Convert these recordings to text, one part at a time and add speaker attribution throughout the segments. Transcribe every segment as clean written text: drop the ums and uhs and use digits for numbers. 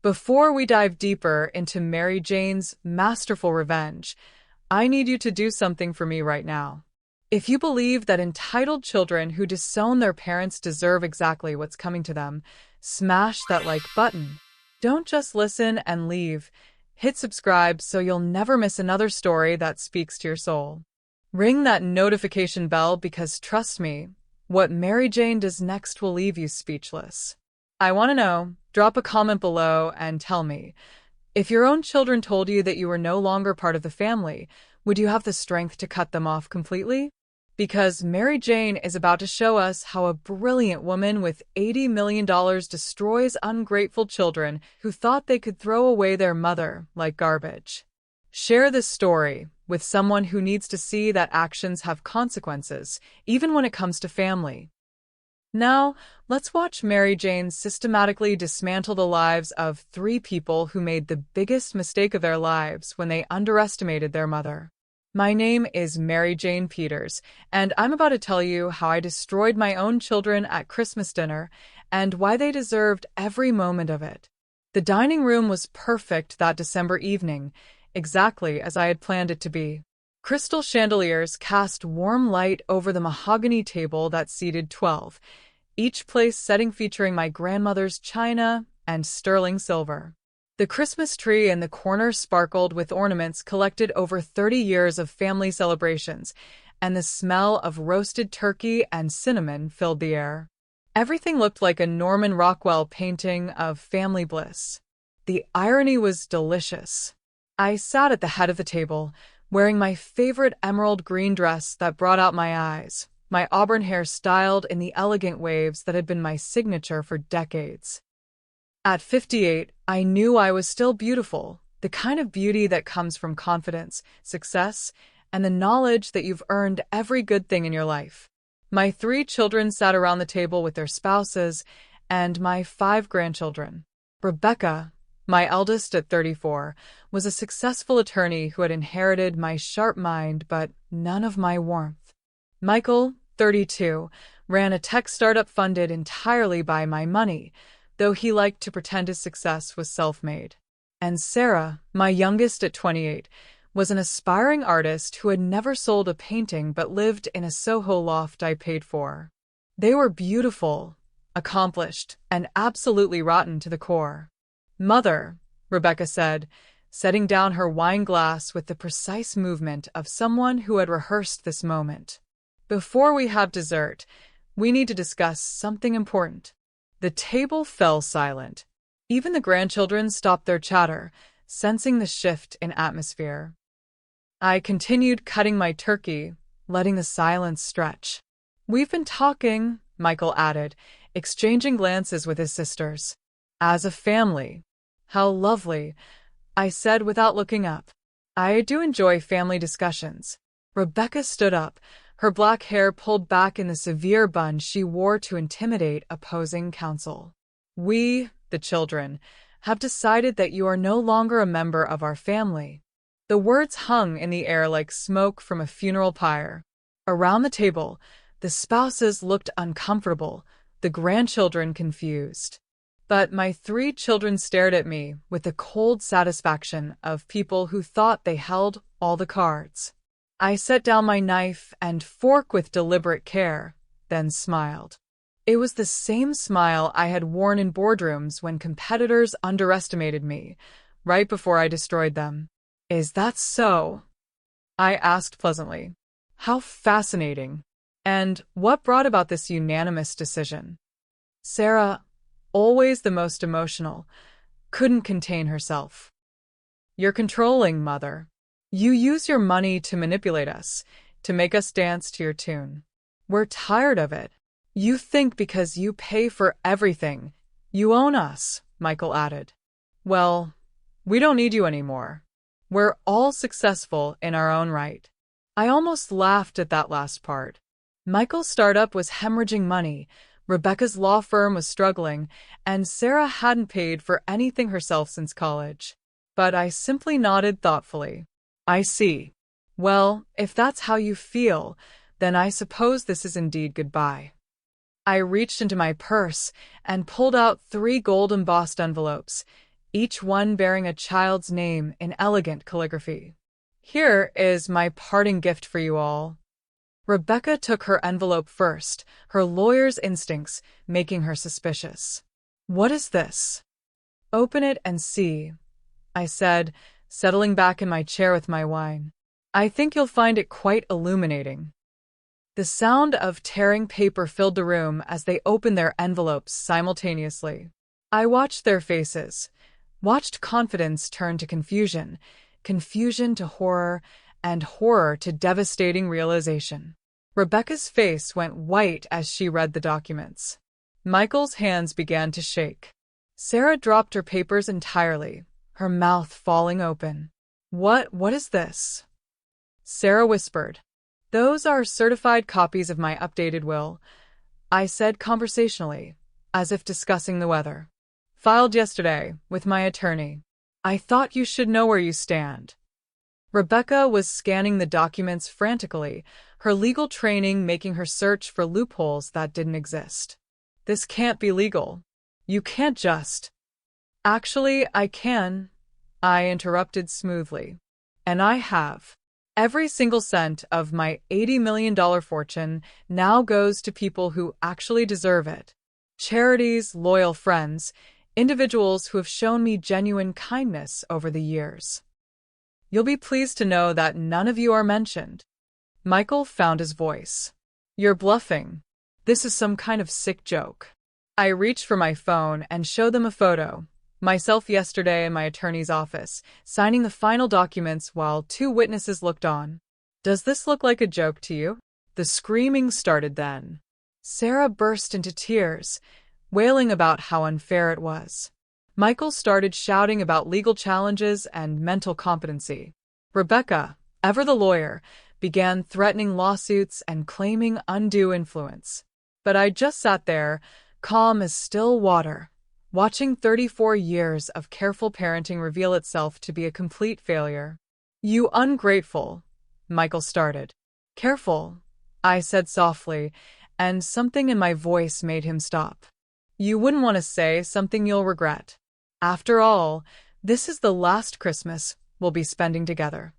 Speaker 1: Before we dive deeper into Mary Jane's masterful revenge, I need you to do something for me right now. If you believe that entitled children who disown their parents deserve exactly what's coming to them, smash that like button. Don't just listen and leave. Hit subscribe so you'll never miss another story that speaks to your soul. Ring that notification bell because trust me, what Mary Jane does next will leave you speechless. I want to know. Drop a comment below and tell me. If your own children told you that you were no longer part of the family, would you have the strength to cut them off completely? Because Mary Jane is about to show us how a brilliant woman with $80 million destroys ungrateful children who thought they could throw away their mother like garbage. Share this story with someone who needs to see that actions have consequences, even when it comes to family. Now, let's watch Mary Jane systematically dismantle the lives of 3 people who made the biggest mistake of their lives when they underestimated their mother. My name is Mary Jane Peters, and I'm about to tell you how I destroyed my own children at Christmas dinner and why they deserved every moment of it. The dining room was perfect that December evening, exactly as I had planned it to be. Crystal chandeliers cast warm light over the mahogany table that seated 12, each place setting featuring my grandmother's china and sterling silver. The Christmas tree in the corner sparkled with ornaments collected over 30 years of family celebrations, and the smell of roasted turkey and cinnamon filled the air. Everything looked like a Norman Rockwell painting of family bliss. The irony was delicious. I sat at the head of the table, wearing my favorite emerald green dress that brought out my eyes, my auburn hair styled in the elegant waves that had been my signature for decades. At 58, I knew I was still beautiful, the kind of beauty that comes from confidence, success, and the knowledge that you've earned every good thing in your life. My 3 children sat around the table with their spouses, and my 5 grandchildren. Rebecca, my eldest at 34, was a successful attorney who had inherited my sharp mind but none of my warmth. Michael, 32, ran a tech startup funded entirely by my money, though he liked to pretend his success was self-made. And Sarah, my youngest at 28, was an aspiring artist who had never sold a painting but lived in a Soho loft I paid for. They were beautiful, accomplished, and absolutely rotten to the core. "Mother," Rebecca said, setting down her wine glass with the precise movement of someone who had rehearsed this moment. "Before we have dessert, we need to discuss something important." The table fell silent. Even the grandchildren stopped their chatter, sensing the shift in atmosphere. I continued cutting my turkey, letting the silence stretch. "We've been talking," Michael added, exchanging glances with his sisters. "As a family." "How lovely," I said without looking up. "I do enjoy family discussions." Rebecca stood up, her black hair pulled back in the severe bun she wore to intimidate opposing counsel. "We, the children, have decided that you are no longer a member of our family." The words hung in the air like smoke from a funeral pyre. Around the table, the spouses looked uncomfortable, the grandchildren confused. But my 3 children stared at me with the cold satisfaction of people who thought they held all the cards. I set down my knife and fork with deliberate care, then smiled. It was the same smile I had worn in boardrooms when competitors underestimated me, right before I destroyed them. "Is that so?" I asked pleasantly. "How fascinating. And what brought about this unanimous decision?" Sarah, always the most emotional, couldn't contain herself. "You're controlling, Mother. You use your money to manipulate us, to make us dance to your tune. We're tired of it. You think because you pay for everything, you own us," Michael added. "Well, we don't need you anymore. We're all successful in our own right." I almost laughed at that last part. Michael's startup was hemorrhaging money, Rebecca's law firm was struggling, and Sarah hadn't paid for anything herself since college. But I simply nodded thoughtfully. "I see. Well, if that's how you feel, then I suppose this is indeed goodbye." I reached into my purse and pulled out 3 gold-embossed envelopes, each one bearing a child's name in elegant calligraphy. Here is my parting gift for you all. Rebecca took her envelope first, her lawyer's instincts making her suspicious. What is this? Open it and see, I said, settling back in my chair with my wine. I think you'll find it quite illuminating. The sound of tearing paper filled the room as they opened their envelopes simultaneously. I watched their faces, watched confidence turn to confusion, confusion to horror, and horror to devastating realization. Rebecca's face went white as she read the documents. Michael's hands began to shake. Sarah dropped her papers entirely, her mouth falling open. What is this? Sarah whispered. Those are certified copies of my updated will, I said conversationally, as if discussing the weather. Filed yesterday, with my attorney. I thought you should know where you stand. Rebecca was scanning the documents frantically, her legal training making her search for loopholes that didn't exist. This can't be legal. You can't just… Actually, I can, I interrupted smoothly. And I have. Every single cent of my $80 million fortune now goes to people who actually deserve it. Charities, loyal friends, individuals who have shown me genuine kindness over the years. You'll be pleased to know that none of you are mentioned. Michael found his voice. You're bluffing. This is some kind of sick joke. I reached for my phone and showed them a photo. Myself yesterday in my attorney's office, signing the final documents while 2 witnesses looked on. Does this look like a joke to you? The screaming started then. Sarah burst into tears, wailing about how unfair it was. Michael started shouting about legal challenges and mental competency. Rebecca, ever the lawyer, began threatening lawsuits and claiming undue influence. But I just sat there, calm as still water, watching 34 years of careful parenting reveal itself to be a complete failure. You ungrateful, Michael started. Careful, I said softly, and something in my voice made him stop. You wouldn't want to say something you'll regret. After all, this is the last Christmas we'll be spending together.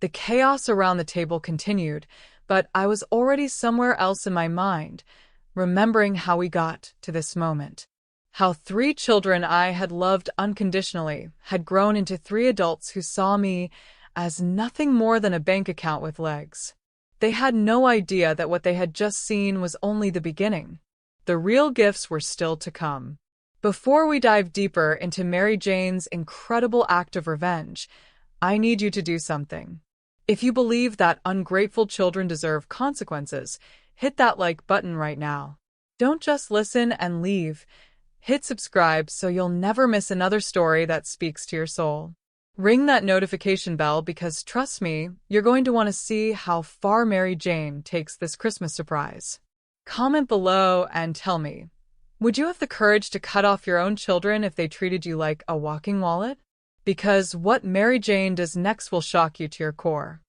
Speaker 1: The chaos around the table continued, but I was already somewhere else in my mind, remembering how we got to this moment. How 3 children I had loved unconditionally had grown into 3 adults who saw me as nothing more than a bank account with legs. They had no idea that what they had just seen was only the beginning. The real gifts were still to come. Before we dive deeper into Mary Jane's incredible act of revenge, I need you to do something. If you believe that ungrateful children deserve consequences, hit that like button right now. Don't just listen and leave. Hit subscribe so you'll never miss another story that speaks to your soul. Ring that notification bell because, trust me, you're going to want to see how far Mary Jane takes this Christmas surprise. Comment below and tell me, would you have the courage to cut off your own children if they treated you like a walking wallet? Because what Mary Jane does next will shock you to your core.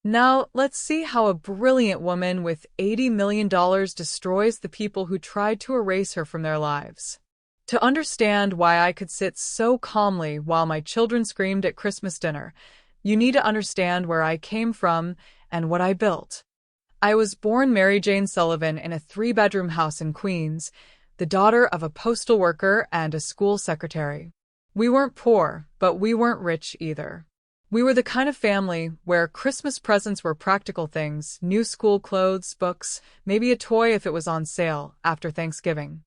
Speaker 1: Now, let's see how a brilliant woman with $80 million destroys the people who tried to erase her from their lives. To understand why I could sit so calmly while my children screamed at Christmas dinner, you need to understand where I came from and what I built. I was born Mary Jane Sullivan in a 3-bedroom house in Queens, the daughter of a postal worker and a school secretary. We weren't poor, but we weren't rich either. We were the kind of family where Christmas presents were practical things, new school clothes, books, maybe a toy if it was on sale after Thanksgiving.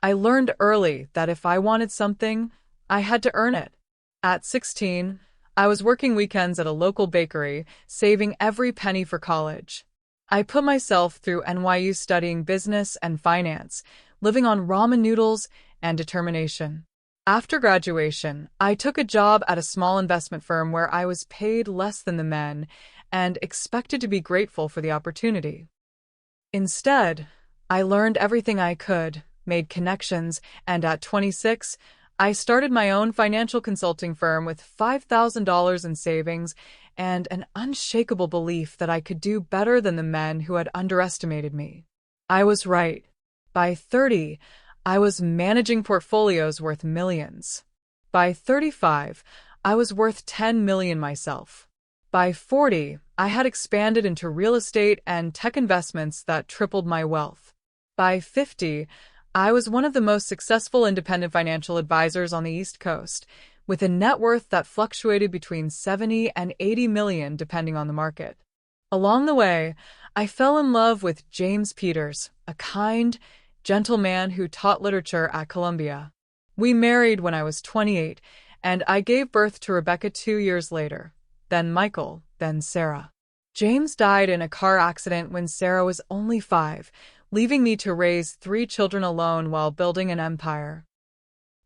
Speaker 1: I learned early that if I wanted something, I had to earn it. At 16, I was working weekends at a local bakery, saving every penny for college. I put myself through NYU studying business and finance, living on ramen noodles and determination. After graduation, I took a job at a small investment firm where I was paid less than the men and expected to be grateful for the opportunity. Instead, I learned everything I could, made connections, and at 26, I started my own financial consulting firm with $5,000 in savings and an unshakable belief that I could do better than the men who had underestimated me. I was right. By 30, I was managing portfolios worth millions. By 35, I was worth 10 million myself. By 40, I had expanded into real estate and tech investments that tripled my wealth. By 50, I was one of the most successful independent financial advisors on the East Coast, with a net worth that fluctuated between 70 and 80 million depending on the market. Along the way, I fell in love with James Peters, a kind, gentle man who taught literature at Columbia. We married when I was 28, and I gave birth to Rebecca 2 years later, then Michael, then Sarah. James died in a car accident when Sarah was only 5, leaving me to raise 3 children alone while building an empire.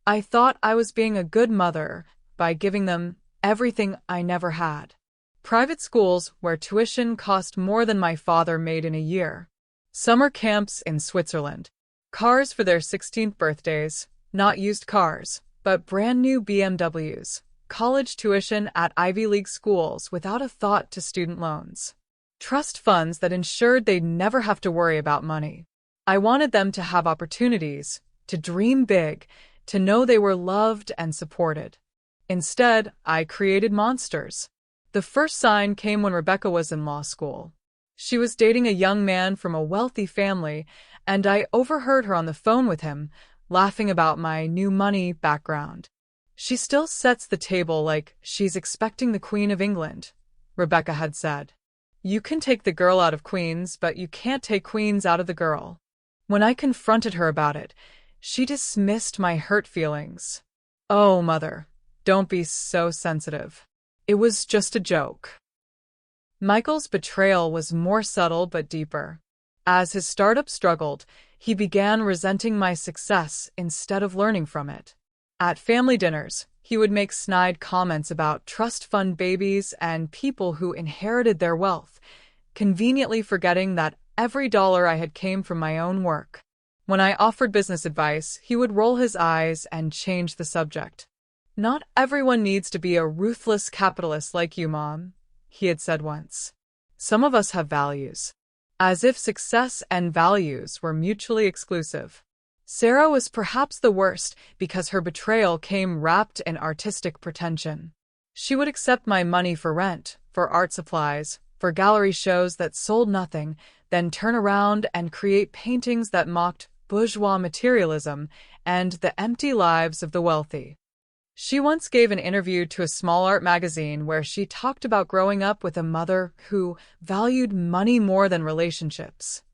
Speaker 1: I thought I was being a good mother by giving them everything I never had. Private schools where tuition cost more than my father made in a year. Summer camps in Switzerland. Cars for their 16th birthdays, not used cars, but brand new BMWs. College tuition at Ivy League schools without a thought to student loans. Trust funds that ensured they'd never have to worry about money. I wanted them to have opportunities, to dream big, to know they were loved and supported. Instead, I created monsters. The first sign came when Rebecca was in law school. She was dating a young man from a wealthy family, and I overheard her on the phone with him, laughing about my new money background. She still sets the table like she's expecting the Queen of England, Rebecca had said. You can take the girl out of Queens, but you can't take Queens out of the girl. When I confronted her about it, she dismissed my hurt feelings. Oh, mother, don't be so sensitive. It was just a joke. Michael's betrayal was more subtle but deeper. As his startup struggled, he began resenting my success instead of learning from it. At family dinners, he would make snide comments about trust fund babies and people who inherited their wealth, conveniently forgetting that every dollar I had came from my own work. When I offered business advice, he would roll his eyes and change the subject. Not everyone needs to be a ruthless capitalist like you, Mom, he had said once. Some of us have values. As if success and values were mutually exclusive. Sarah was perhaps the worst because her betrayal came wrapped in artistic pretension. She would accept my money for rent, for art supplies, for gallery shows that sold nothing, then turn around and create paintings that mocked bourgeois materialism and the empty lives of the wealthy. She once gave an interview to a small art magazine where she talked about growing up with a mother who valued money more than relationships.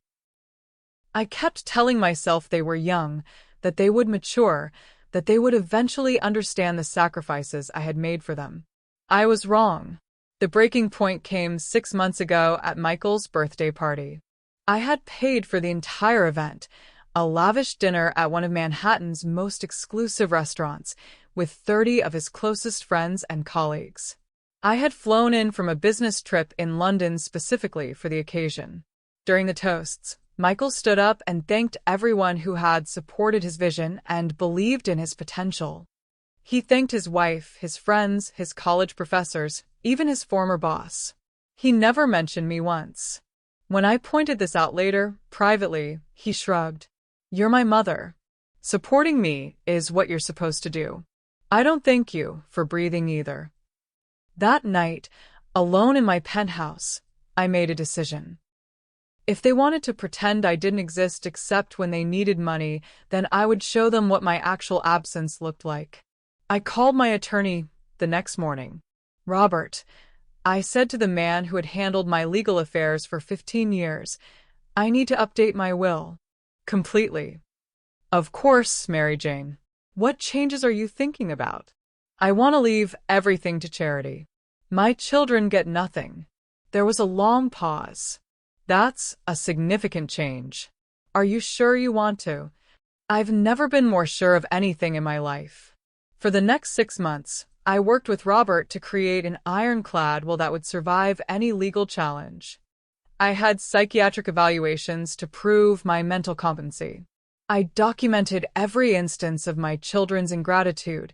Speaker 1: I kept telling myself they were young, that they would mature, that they would eventually understand the sacrifices I had made for them. I was wrong. The breaking point came 6 months ago at Michael's birthday party. I had paid for the entire event, a lavish dinner at one of Manhattan's most exclusive restaurants, with 30 of his closest friends and colleagues. I had flown in from a business trip in London specifically for the occasion. During the toasts, Michael stood up and thanked everyone who had supported his vision and believed in his potential. He thanked his wife, his friends, his college professors, even his former boss. He never mentioned me once. When I pointed this out later, privately, he shrugged. You're my mother. Supporting me is what you're supposed to do. I don't thank you for breathing either. That night, alone in my penthouse, I made a decision. If they wanted to pretend I didn't exist except when they needed money, then I would show them what my actual absence looked like. I called my attorney the next morning. Robert, I said to the man who had handled my legal affairs for 15 years, I need to update my will. Completely. Of course, Mary Jane. What changes are you thinking about? I want to leave everything to charity. My children get nothing. There was a long pause. That's a significant change. Are you sure you want to? I've never been more sure of anything in my life. For the next 6 months, I worked with Robert to create an ironclad will that would survive any legal challenge. I had psychiatric evaluations to prove my mental competency. I documented every instance of my children's ingratitude,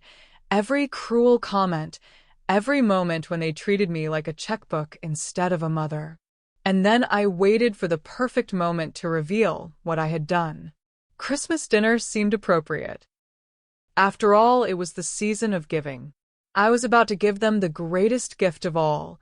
Speaker 1: every cruel comment, every moment when they treated me like a checkbook instead of a mother. And then I waited for the perfect moment to reveal what I had done. Christmas dinner seemed appropriate. After all, it was the season of giving. I was about to give them the greatest gift of all,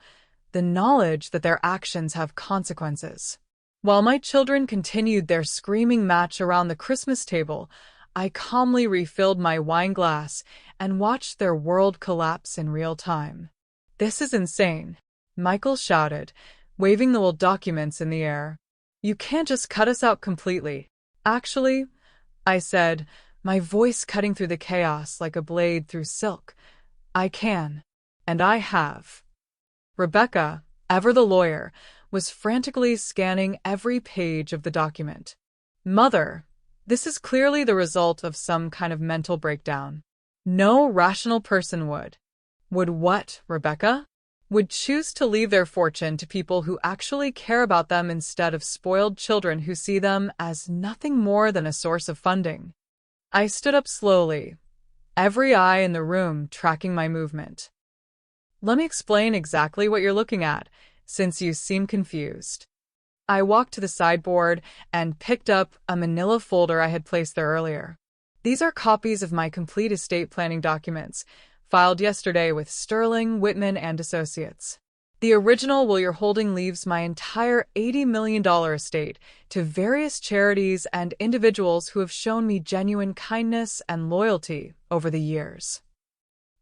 Speaker 1: the knowledge that their actions have consequences. While my children continued their screaming match around the Christmas table, I calmly refilled my wine glass and watched their world collapse in real time. "This is insane," Michael shouted, waving the will documents in the air. "You can't just cut us out completely." "Actually," I said, my voice cutting through the chaos like a blade through silk, "I can. And I have." Rebecca, ever the lawyer, was frantically scanning every page of the document. "Mother, this is clearly the result of some kind of mental breakdown. No rational person would." "Would what, Rebecca?" "Would choose to leave their fortune to people who actually care about them instead of spoiled children who see them as nothing more than a source of funding." I stood up slowly, every eye in the room tracking my movement. "Let me explain exactly what you're looking at, since you seem confused." I walked to the sideboard and picked up a manila folder I had placed there earlier. "These are copies of my complete estate planning documents, filed yesterday with Sterling, Whitman, and Associates. The original will you're holding leaves my entire $80 million estate to various charities and individuals who have shown me genuine kindness and loyalty over the years."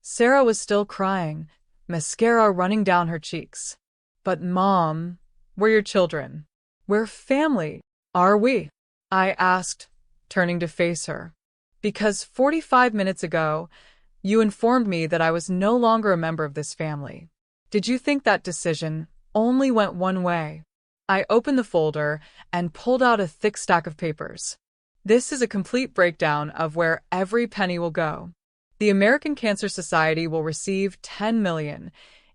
Speaker 1: Sarah was still crying, mascara running down her cheeks. "But Mom, we're your children. We're family, are we?" I asked, turning to face her. "Because 45 minutes ago, you informed me that I was no longer a member of this family. Did you think that decision only went one way?" I opened the folder and pulled out a thick stack of papers. "This is a complete breakdown of where every penny will go. The American Cancer Society will receive $10 million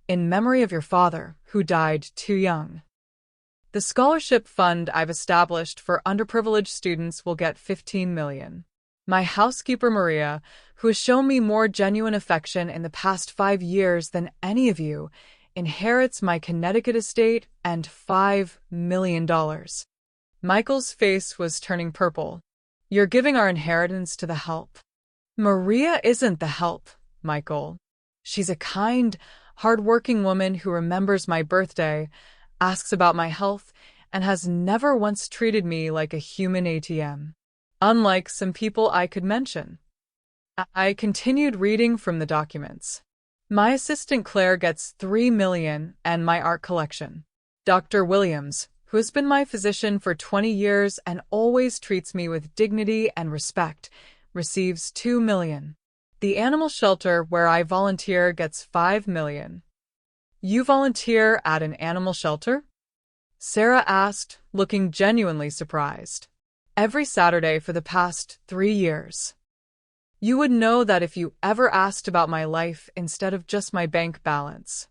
Speaker 1: in memory of your father, who died too young. The scholarship fund I've established for underprivileged students will get $15 million. My housekeeper Maria, who has shown me more genuine affection in the past 5 years than any of you, inherits my Connecticut estate and $5 million. Michael's face was turning purple. "You're giving our inheritance to the help." "Maria isn't the help, Michael. She's a kind, hard-working woman who remembers my birthday, asks about my health, and has never once treated me like a human ATM. Unlike some people I could mention." I continued reading from the documents. "My assistant Claire gets $3 million and my art collection. Dr. Williams, who has been my physician for 20 years and always treats me with dignity and respect, receives $2 million. The animal shelter where I volunteer gets $5 million. "You volunteer at an animal shelter?" Sarah asked, looking genuinely surprised. "Every Saturday for the past 3 years. You would know that if you ever asked about my life instead of just my bank balance."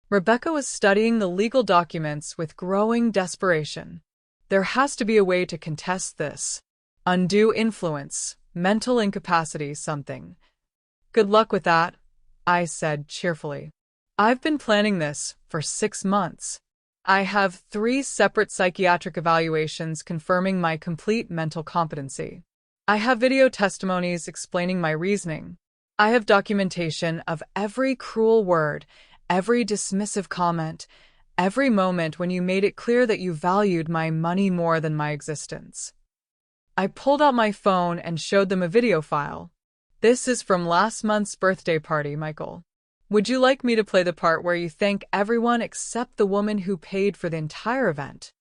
Speaker 1: Rebecca was studying the legal documents with growing desperation. "There has to be a way to contest this. Undue influence, mental incapacity, something." "Good luck with that," I said cheerfully. "I've been planning this for 6 months. I have 3 separate psychiatric evaluations confirming my complete mental competency. I have video testimonies explaining my reasoning. I have documentation of every cruel word, every dismissive comment, every moment when you made it clear that you valued my money more than my existence." I pulled out my phone and showed them a video file. "This is from last month's birthday party, Michael. Would you like me to play the part where you thank everyone except the woman who paid for the entire event?"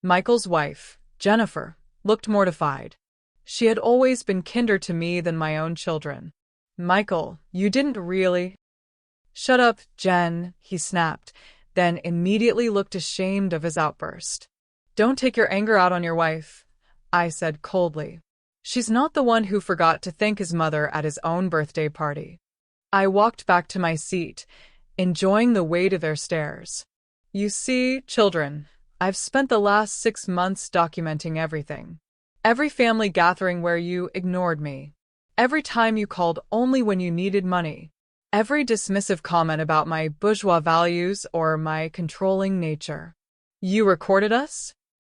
Speaker 1: Michael's wife, Jennifer, looked mortified. She had always been kinder to me than my own children. "Michael, you didn't really—" "Shut up, Jen," he snapped, then immediately looked ashamed of his outburst. "Don't take your anger out on your wife," I said coldly. "She's not the one who forgot to thank his mother at his own birthday party." I walked back to my seat, enjoying the weight of their stares. "You see, children, I've spent the last 6 months documenting everything. Every family gathering where you ignored me. Every time you called only when you needed money. Every dismissive comment about my bourgeois values or my controlling nature." "You recorded us?"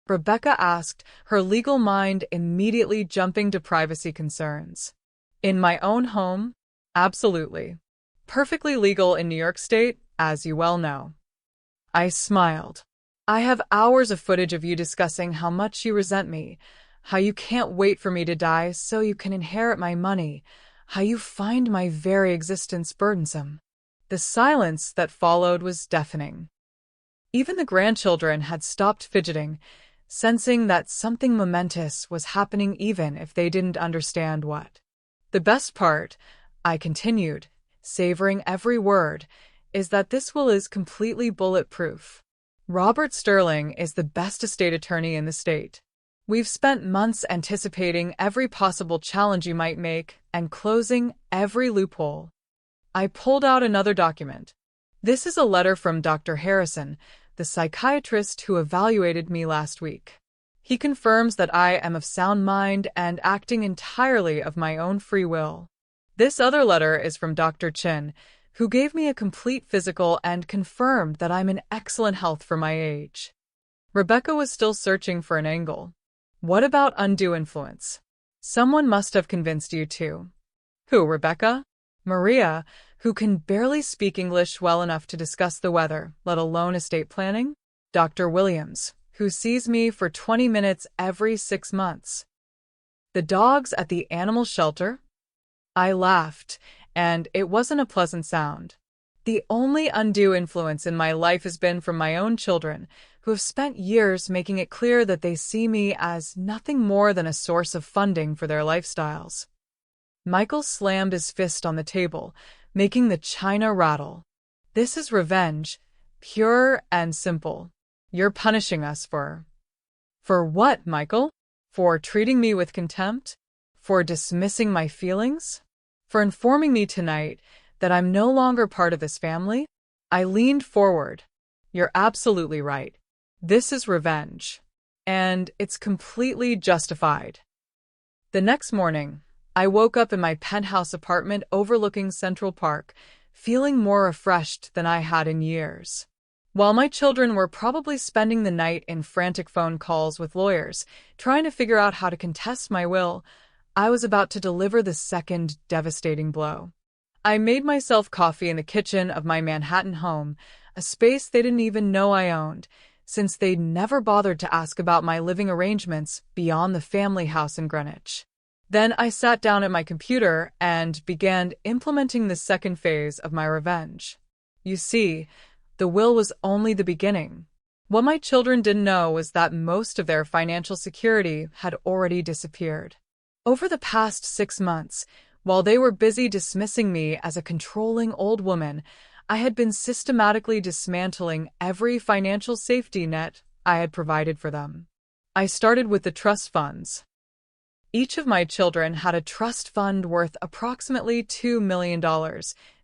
Speaker 1: Rebecca asked, her legal mind immediately jumping to privacy concerns. In my own home? Absolutely. Perfectly legal in New York State, as you well know. I smiled. I have hours of footage of you discussing how much you resent me, how you can't wait for me to die so you can inherit my money, how you find my very existence burdensome. The silence that followed was deafening. Even the grandchildren had stopped fidgeting, sensing that something momentous was happening even if they didn't understand what. The best part, I continued, savoring every word, is that this will is completely bulletproof. Robert Sterling is the best estate attorney in the state. We've spent months anticipating every possible challenge you might make and closing every loophole. I pulled out another document. This is a letter from Dr. Harrison, the psychiatrist who evaluated me last week. He confirms that I am of sound mind and acting entirely of my own free will. This other letter is from Dr. Chin, who gave me a complete physical and confirmed that I'm in excellent health for my age. Rebecca was still searching for an angle. What about undue influence? Someone must have convinced you too. Who, Rebecca? Maria, who can barely speak English well enough to discuss the weather, let alone estate planning? Dr. Williams, who sees me for 20 minutes every 6 months. The dogs at the animal shelter? I laughed, and it wasn't a pleasant sound. The only undue influence in my life has been from my own children, who have spent years making it clear that they see me as nothing more than a source of funding for their lifestyles. Michael slammed his fist on the table, making the china rattle. This is revenge, pure and simple. You're punishing us for... For what, Michael? For treating me with contempt? For dismissing my feelings? For informing me tonight that I'm no longer part of this family? I leaned forward. You're absolutely right. This is revenge. And it's completely justified. The next morning, I woke up in my penthouse apartment overlooking Central Park, feeling more refreshed than I had in years. While my children were probably spending the night in frantic phone calls with lawyers, trying to figure out how to contest my will, I was about to deliver the second devastating blow. I made myself coffee in the kitchen of my Manhattan home, a space they didn't even know I owned, since they'd never bothered to ask about my living arrangements beyond the family house in Greenwich. Then I sat down at my computer and began implementing the second phase of my revenge. You see, the will was only the beginning. What my children didn't know was that most of their financial security had already disappeared. Over the past 6 months, while they were busy dismissing me as a controlling old woman, I had been systematically dismantling every financial safety net I had provided for them. I started with the trust funds. Each of my children had a trust fund worth approximately $2 million,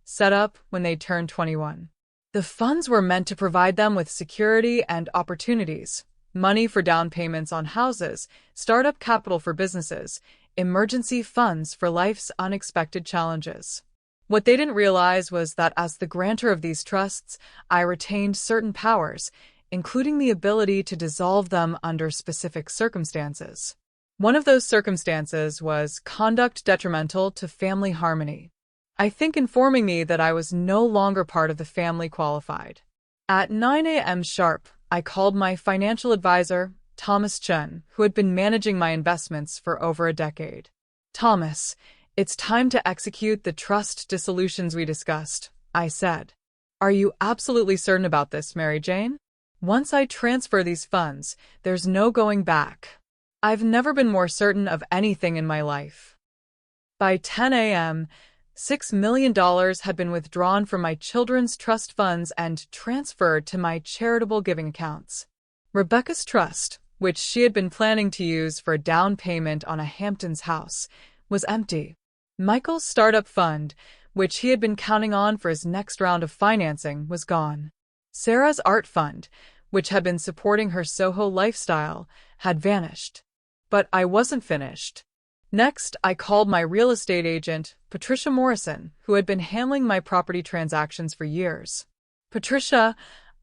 Speaker 1: set up when they turned 21. The funds were meant to provide them with security and opportunities, money for down payments on houses, startup capital for businesses, emergency funds for life's unexpected challenges. What they didn't realize was that as the grantor of these trusts, I retained certain powers, including the ability to dissolve them under specific circumstances. One of those circumstances was conduct detrimental to family harmony. I think informing me that I was no longer part of the family qualified. At 9 a.m. sharp, I called my financial advisor, Thomas Chen, who had been managing my investments for over a decade. Thomas, it's time to execute the trust dissolutions we discussed, I said. Are you absolutely certain about this, Mary Jane? Once I transfer these funds, there's no going back. I've never been more certain of anything in my life. By 10 a.m., $6 million had been withdrawn from my children's trust funds and transferred to my charitable giving accounts. Rebecca's trust, which she had been planning to use for a down payment on a Hamptons house, was empty. Michael's startup fund, which he had been counting on for his next round of financing, was gone. Sarah's art fund, which had been supporting her Soho lifestyle, had vanished. But I wasn't finished. Next, I called my real estate agent, Patricia Morrison, who had been handling my property transactions for years. Patricia,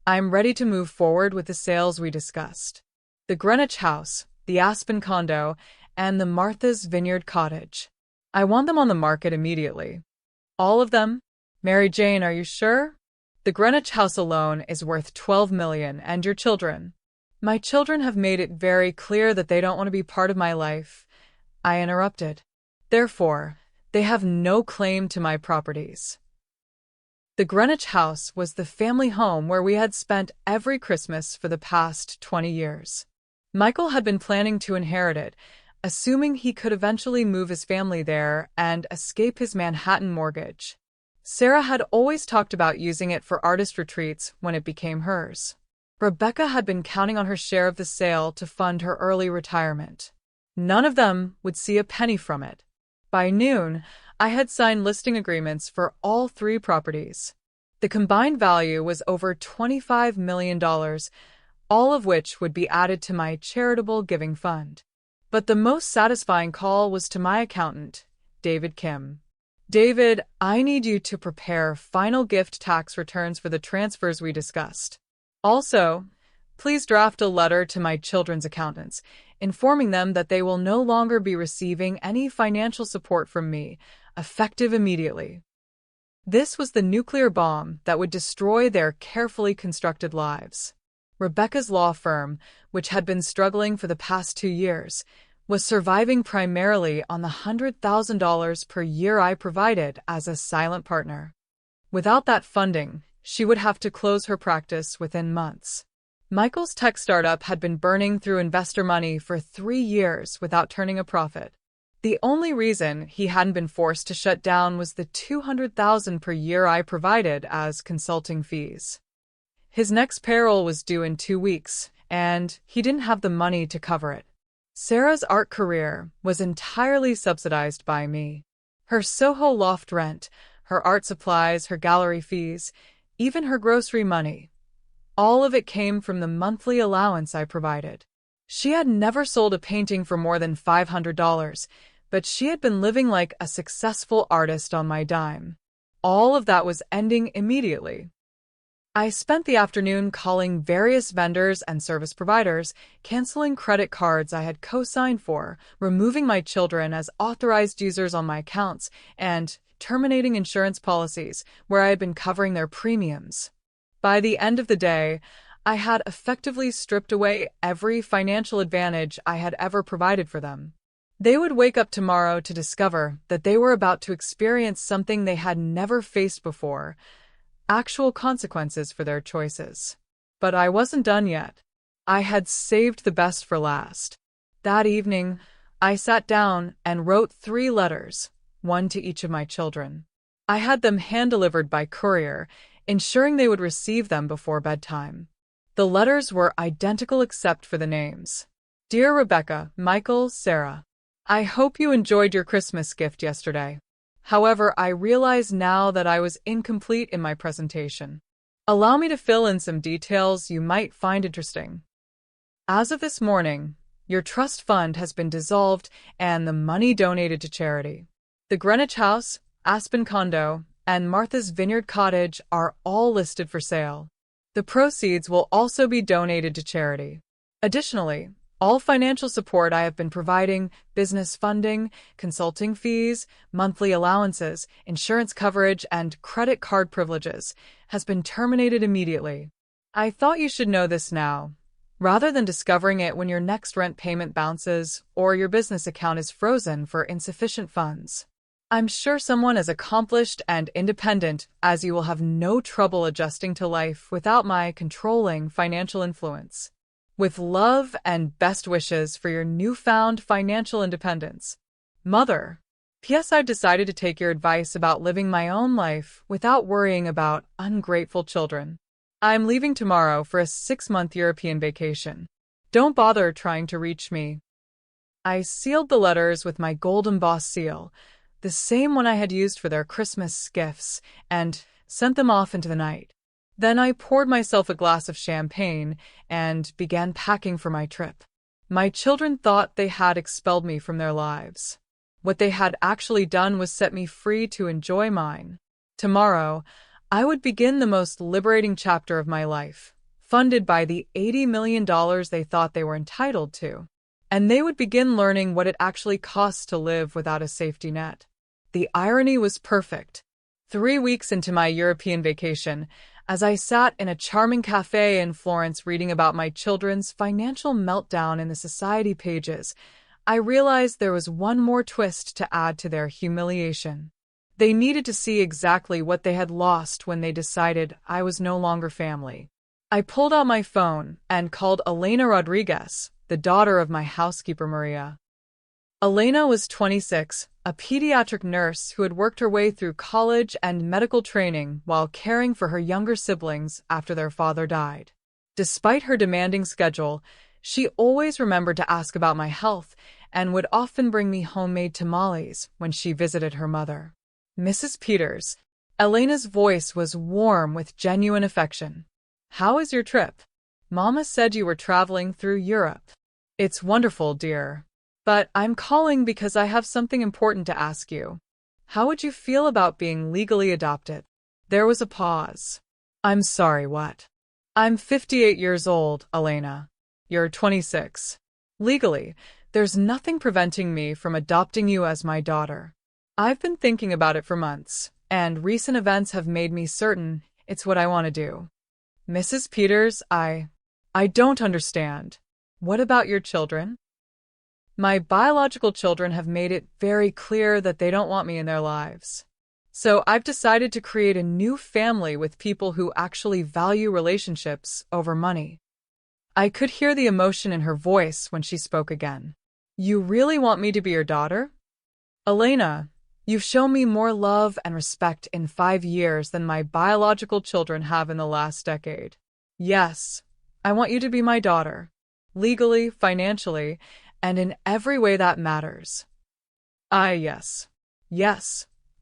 Speaker 1: I'm ready to move forward with the sales we discussed. The Greenwich house, the Aspen condo, and the Martha's Vineyard cottage. I want them on the market immediately. All of them? Mary Jane, are you sure? The Greenwich house alone is worth $12 million, and your children. My children have made it very clear that they don't want to be part of my life, I interrupted. Therefore, they have no claim to my properties. The Greenwich house was the family home where we had spent every Christmas for the past 20 years. Michael had been planning to inherit it, assuming he could eventually move his family there and escape his Manhattan mortgage. Sarah had always talked about using it for artist retreats when it became hers. Rebecca had been counting on her share of the sale to fund her early retirement. None of them would see a penny from it. By noon, I had signed listing agreements for all 3 properties. The combined value was over $25 million, all of which would be added to my charitable giving fund. But the most satisfying call was to my accountant, David Kim. David, I need you to prepare final gift tax returns for the transfers we discussed. Also, please draft a letter to my children's accountants, informing them that they will no longer be receiving any financial support from me, effective immediately. This was the nuclear bomb that would destroy their carefully constructed lives. Rebecca's law firm, which had been struggling for the past 2 years, was surviving primarily on the $100,000 per year I provided as a silent partner. Without that funding, she would have to close her practice within months. Michael's tech startup had been burning through investor money for 3 years without turning a profit. The only reason he hadn't been forced to shut down was the $200,000 per year I provided as consulting fees. His next payroll was due in 2 weeks, and he didn't have the money to cover it. Sarah's art career was entirely subsidized by me. Her Soho loft rent, her art supplies, her gallery fees, even her grocery money. All of it came from the monthly allowance I provided. She had never sold a painting for more than $500, but she had been living like a successful artist on my dime. All of that was ending immediately. I spent the afternoon calling various vendors and service providers, canceling credit cards I had co-signed for, removing my children as authorized users on my accounts, and terminating insurance policies where I had been covering their premiums. By the end of the day, I had effectively stripped away every financial advantage I had ever provided for them. They would wake up tomorrow to discover that they were about to experience something they had never faced before, actual consequences for their choices. But I wasn't done yet. I had saved the best for last. That evening, I sat down and wrote 3 letters, one to each of my children. I had them hand-delivered by courier, ensuring they would receive them before bedtime. The letters were identical except for the names. Dear Rebecca, Michael, Sarah, I hope you enjoyed your Christmas gift yesterday. However, I realize now that I was incomplete in my presentation. Allow me to fill in some details you might find interesting. As of this morning, your trust fund has been dissolved and the money donated to charity. The Greenwich House, Aspen Condo, and Martha's Vineyard Cottage are all listed for sale. The proceeds will also be donated to charity. Additionally, all financial support I have been providing, business funding, consulting fees, monthly allowances, insurance coverage, and credit card privileges, has been terminated immediately. I thought you should know this now, rather than discovering it when your next rent payment bounces or your business account is frozen for insufficient funds. I'm sure someone as accomplished and independent as you will have no trouble adjusting to life without my controlling financial influence. With love and best wishes for your newfound financial independence. Mother. P.S. I've decided to take your advice about living my own life without worrying about ungrateful children. I'm leaving tomorrow for a 6-month European vacation. Don't bother trying to reach me. I sealed the letters with my gold embossed seal, the same one I had used for their Christmas gifts, and sent them off into the night. Then I poured myself a glass of champagne and began packing for my trip. My children thought they had expelled me from their lives. What they had actually done was set me free to enjoy mine. Tomorrow, I would begin the most liberating chapter of my life, funded by the $80 million they thought they were entitled to. and they would begin learning what it actually costs to live without a safety net. The irony was perfect. 3 weeks into my European vacation, as I sat in a charming cafe in Florence reading about my children's financial meltdown in the society pages, I realized there was one more twist to add to their humiliation. They needed to see exactly what they had lost when they decided I was no longer family. I pulled out my phone and called Elena Rodriguez, the daughter of my housekeeper Maria. Elena was 26, a pediatric nurse who had worked her way through college and medical training while caring for her younger siblings after their father died. Despite her demanding schedule, she always remembered to ask about my health and would often bring me homemade tamales when she visited her mother. Mrs. Peters. Elena's voice was warm with genuine affection. How is your trip? Mama said you were traveling through Europe. It's wonderful, dear. But I'm calling because I have something important to ask you. How would you feel about being legally adopted? There was a pause. I'm sorry, what? I'm 58 years old, Elena. You're 26. Legally, there's nothing preventing me from adopting you as my daughter. I've been thinking about it for months, and recent events have made me certain it's what I want to do. Mrs. Peters, I don't understand. What about your children? My biological children have made it very clear that they don't want me in their lives. So I've decided to create a new family with people who actually value relationships over money. I could hear the emotion in her voice when she spoke again. You really want me to be your daughter? Elena, you've shown me more love and respect in 5 years than my biological children have in the last decade. Yes, I want you to be my daughter. Legally, financially, and in every way that matters. Yes,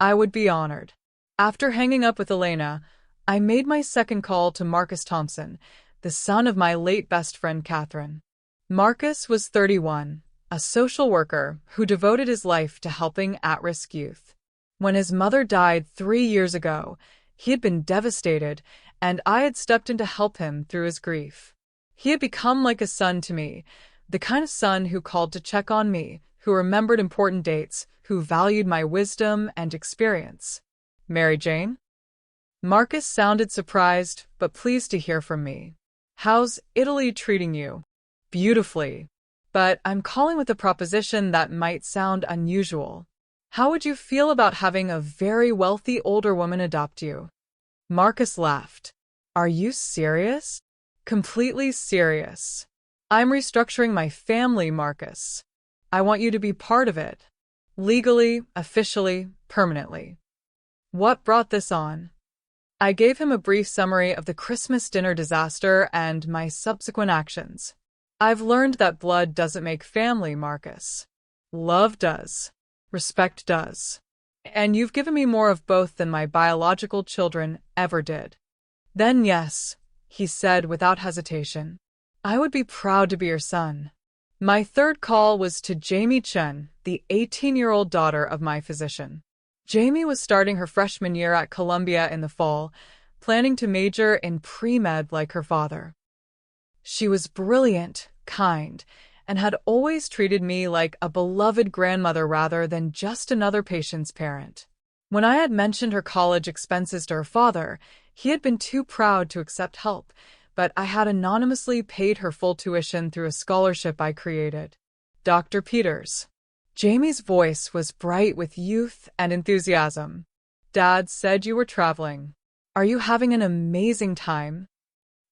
Speaker 1: I would be honored. After hanging up with Elena, I made my second call to Marcus Thompson, the son of my late best friend Catherine. Marcus was 31, a social worker who devoted his life to helping at-risk youth. When his mother died 3 years ago, he had been devastated, and I had stepped in to help him through his grief. He had become like a son to me, the kind of son who called to check on me, who remembered important dates, who valued my wisdom and experience. Mary Jane? Marcus sounded surprised, but pleased to hear from me. How's Italy treating you? Beautifully. But I'm calling with a proposition that might sound unusual. How would you feel about having a very wealthy older woman adopt you? Marcus laughed. Are you serious? Completely serious. I'm restructuring my family, Marcus. I want you to be part of it. Legally, officially, permanently. What brought this on? I gave him a brief summary of the Christmas dinner disaster and my subsequent actions. I've learned that blood doesn't make family, Marcus. Love does. Respect does. And you've given me more of both than my biological children ever did. Then yes, he said without hesitation. I would be proud to be your son. My third call was to Jamie Chen, the 18-year-old daughter of my physician. Jamie was starting her freshman year at Columbia in the fall, planning to major in pre-med like her father. She was brilliant, kind, and had always treated me like a beloved grandmother rather than just another patient's parent. When I had mentioned her college expenses to her father, he had been too proud to accept help, but I had anonymously paid her full tuition through a scholarship I created. Dr. Peters. Jamie's voice was bright with youth and enthusiasm. Dad said you were traveling. Are you having an amazing time?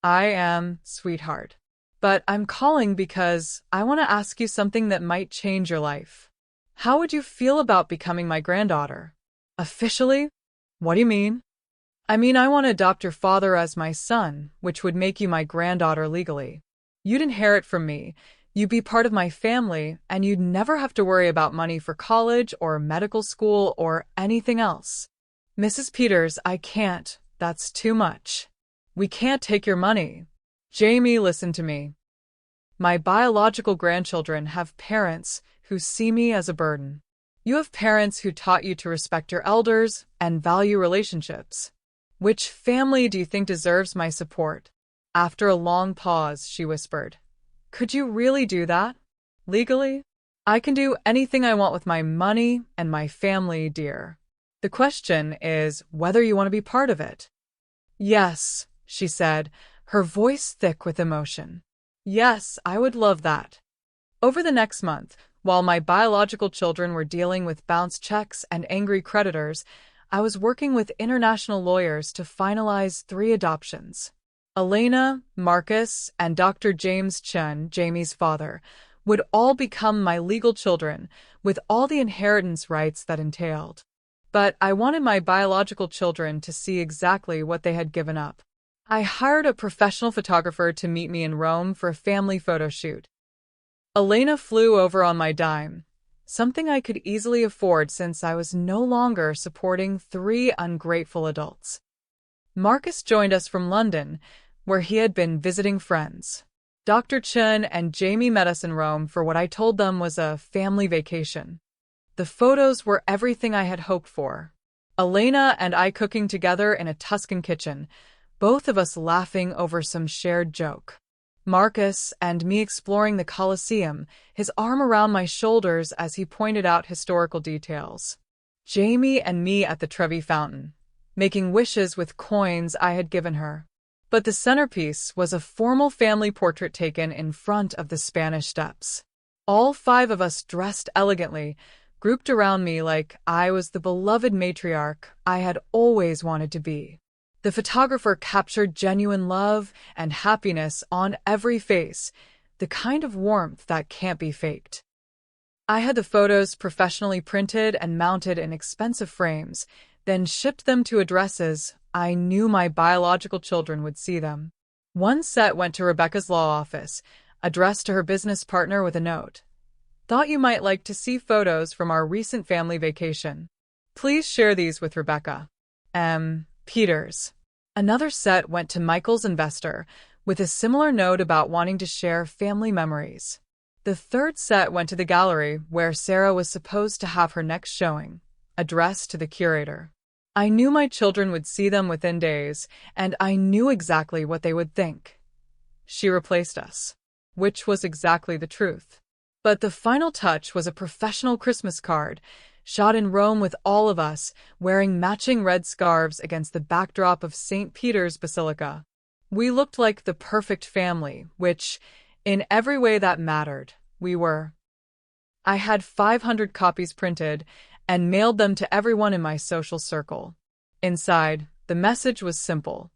Speaker 1: I am, sweetheart. But I'm calling because I want to ask you something that might change your life. How would you feel about becoming my granddaughter? Officially? What do you mean? I mean, I want to adopt your father as my son, which would make you my granddaughter legally. You'd inherit from me, you'd be part of my family, and you'd never have to worry about money for college or medical school or anything else. Mrs. Peters, I can't. That's too much. We can't take your money. Jamie, listen to me. My biological grandchildren have parents who see me as a burden. You have parents who taught you to respect your elders and value relationships. Which family do you think deserves my support? After a long pause, she whispered, Could you really do that? Legally, I can do anything I want with my money and my family, dear. The question is whether you want to be part of it. Yes, she said, her voice thick with emotion. Yes, I would love that. Over the next month, while my biological children were dealing with bounced checks and angry creditors, I was working with international lawyers to finalize 3 adoptions. Elena, Marcus, and Dr. James Chen, Jamie's father, would all become my legal children, with all the inheritance rights that entailed. But I wanted my biological children to see exactly what they had given up. I hired a professional photographer to meet me in Rome for a family photo shoot. Elena flew over on my dime, something I could easily afford since I was no longer supporting 3 ungrateful adults. Marcus joined us from London, where he had been visiting friends. Dr. Chen and Jamie met us in Rome for what I told them was a family vacation. The photos were everything I had hoped for. Elena and I cooking together in a Tuscan kitchen, both of us laughing over some shared joke. Marcus and me exploring the Colosseum, his arm around my shoulders as he pointed out historical details. Jamie and me at the Trevi Fountain, making wishes with coins I had given her. But the centerpiece was a formal family portrait taken in front of the Spanish Steps. All 5 of us dressed elegantly, grouped around me like I was the beloved matriarch I had always wanted to be. The photographer captured genuine love and happiness on every face, the kind of warmth that can't be faked. I had the photos professionally printed and mounted in expensive frames, then shipped them to addresses I knew my biological children would see them. One set went to Rebecca's law office, addressed to her business partner with a note. Thought you might like to see photos from our recent family vacation. Please share these with Rebecca. Peters. Another set went to Michael's investor, with a similar note about wanting to share family memories. The third set went to the gallery, where Sarah was supposed to have her next showing, addressed to the curator. I knew my children would see them within days, and I knew exactly what they would think. She replaced us, which was exactly the truth. But the final touch was a professional Christmas card, shot in Rome with all of us wearing matching red scarves against the backdrop of St. Peter's Basilica. We looked like the perfect family, which, in every way that mattered, we were. I had 500 copies printed and mailed them to everyone in my social circle. Inside, the message was simple.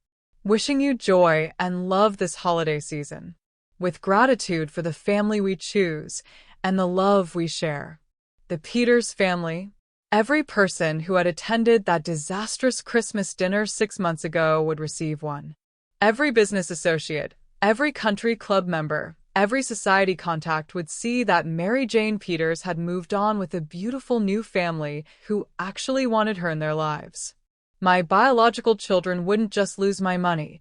Speaker 1: Wishing you joy and love this holiday season, with gratitude for the family we choose and the love we share. The Peters family. Every person who had attended that disastrous Christmas dinner 6 months ago would receive one. Every business associate, every country club member, every society contact would see that Mary Jane Peters had moved on with a beautiful new family who actually wanted her in their lives. My biological children wouldn't just lose my money,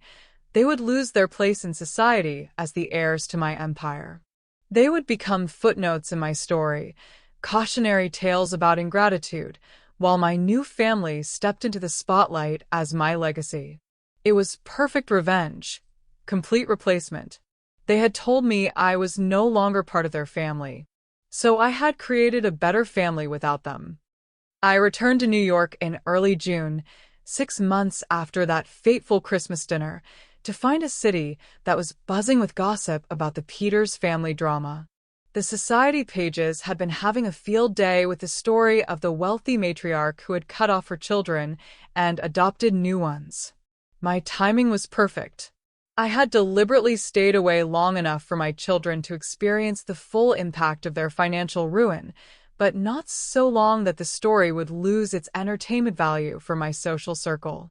Speaker 1: they would lose their place in society as the heirs to my empire. They would become footnotes in my story, cautionary tales about ingratitude, while my new family stepped into the spotlight as my legacy. It was perfect revenge, complete replacement. They had told me I was no longer part of their family, so I had created a better family without them. I returned to New York in early June, 6 months after that fateful Christmas dinner, to find a city that was buzzing with gossip about the Peters family drama. The society pages had been having a field day with the story of the wealthy matriarch who had cut off her children and adopted new ones. My timing was perfect. I had deliberately stayed away long enough for my children to experience the full impact of their financial ruin, but not so long that the story would lose its entertainment value for my social circle.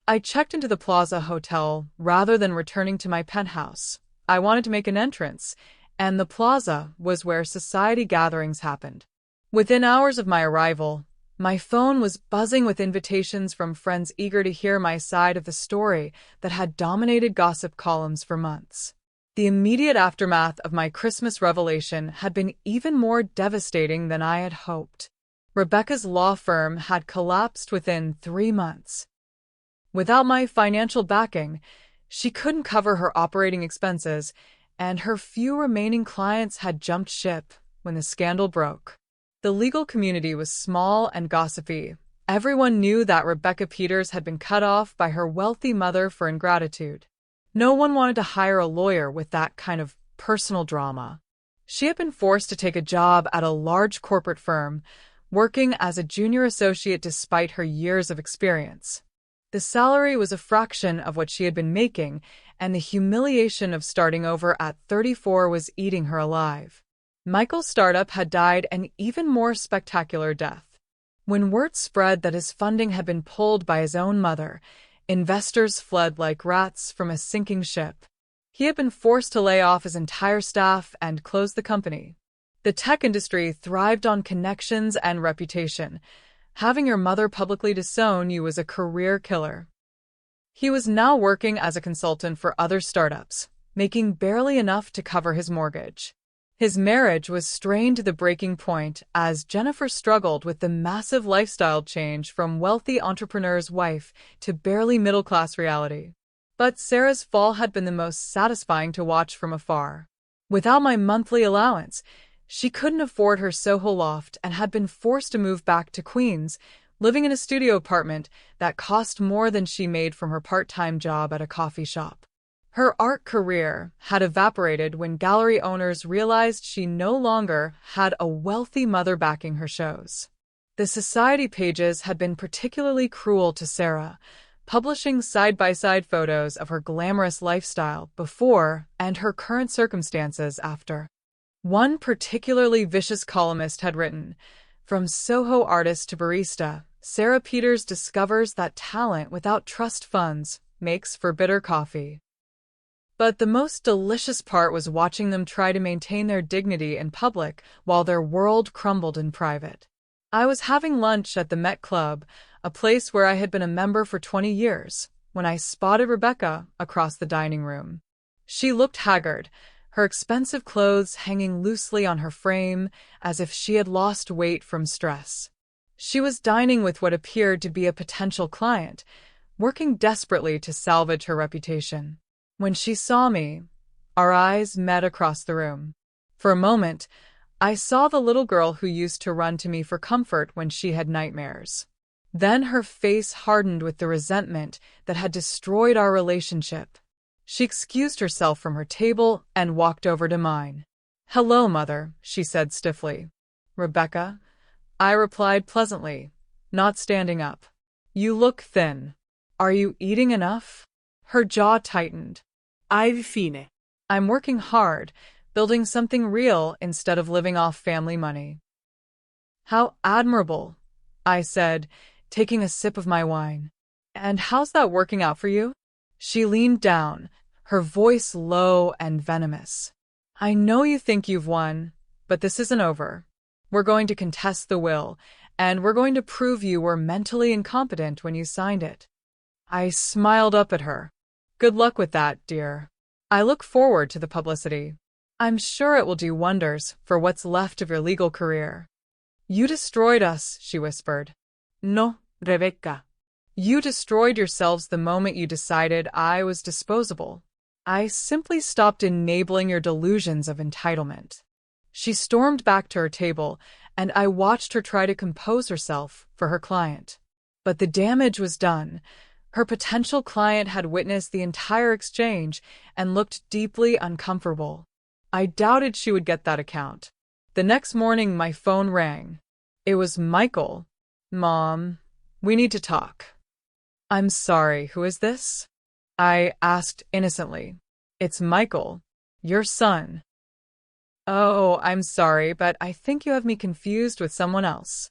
Speaker 1: I checked into the Plaza Hotel rather than returning to my penthouse. I wanted to make an entrance, and the Plaza was where society gatherings happened. Within hours of my arrival, my phone was buzzing with invitations from friends eager to hear my side of the story that had dominated gossip columns for months. The immediate aftermath of my Christmas revelation had been even more devastating than I had hoped. Rebecca's law firm had collapsed within 3 months. Without my financial backing, she couldn't cover her operating expenses, and her few remaining clients had jumped ship, when the scandal broke. The legal community was small and gossipy. Everyone knew that Rebecca Peters had been cut off by her wealthy mother for ingratitude. No one wanted to hire a lawyer with that kind of personal drama. She had been forced to take a job at a large corporate firm, working as a junior associate despite her years of experience. The salary was a fraction of what she had been making, and the humiliation of starting over at 34 was eating her alive. Michael's startup had died an even more spectacular death. When word spread that his funding had been pulled by his own mother, investors fled like rats from a sinking ship. He had been forced to lay off his entire staff and close the company. The tech industry thrived on connections and reputation. Having your mother publicly disown you was a career killer. He was now working as a consultant for other startups, making barely enough to cover his mortgage. His marriage was strained to the breaking point as Jennifer struggled with the massive lifestyle change from wealthy entrepreneur's wife to barely middle-class reality. But Sarah's fall had been the most satisfying to watch from afar. Without my monthly allowance, she couldn't afford her Soho loft and had been forced to move back to Queens, living in a studio apartment that cost more than she made from her part-time job at a coffee shop. Her art career had evaporated when gallery owners realized she no longer had a wealthy mother backing her shows. The society pages had been particularly cruel to Sarah, publishing side-by-side photos of her glamorous lifestyle before and her current circumstances after. One particularly vicious columnist had written, "From Soho artist to barista, Sarah Peters discovers that talent without trust funds makes for bitter coffee." But the most delicious part was watching them try to maintain their dignity in public while their world crumbled in private. I was having lunch at the Met Club, a place where I had been a member for 20 years, when I spotted Rebecca across the dining room. She looked haggard, her expensive clothes hanging loosely on her frame as if she had lost weight from stress. She was dining with what appeared to be a potential client, working desperately to salvage her reputation. When she saw me, our eyes met across the room. For a moment, I saw the little girl who used to run to me for comfort when she had nightmares. Then her face hardened with the resentment that had destroyed our relationship. She excused herself from her table and walked over to mine. "Hello, Mother," she said stiffly. "Rebecca?" I replied pleasantly, not standing up. "You look thin. Are you eating enough?" Her jaw tightened.
Speaker 2: Hai fine.
Speaker 1: "I'm working hard, building something real instead of living off family money." "How admirable," I said, taking a sip of my wine. "And how's that working out for you?" She leaned down, her voice low and venomous. "I know you think you've won, but this isn't over. We're going to contest the will, and we're going to prove you were mentally incompetent when you signed it." I smiled up at her. "Good luck with that, dear. I look forward to the publicity. I'm sure it will do wonders for what's left of your legal career." "You destroyed us," she whispered.
Speaker 2: No, Rebecca.
Speaker 1: "You destroyed yourselves the moment you decided I was disposable. I simply stopped enabling your delusions of entitlement." She stormed back to her table, and I watched her try to compose herself for her client. But the damage was done. Her potential client had witnessed the entire exchange and looked deeply uncomfortable. I doubted she would get that account. The next morning, my phone rang. It was Michael. "Mom, we need to talk." "I'm sorry, who is this?" I asked innocently. "It's Michael, your son." "Oh, I'm sorry, but I think you have me confused with someone else.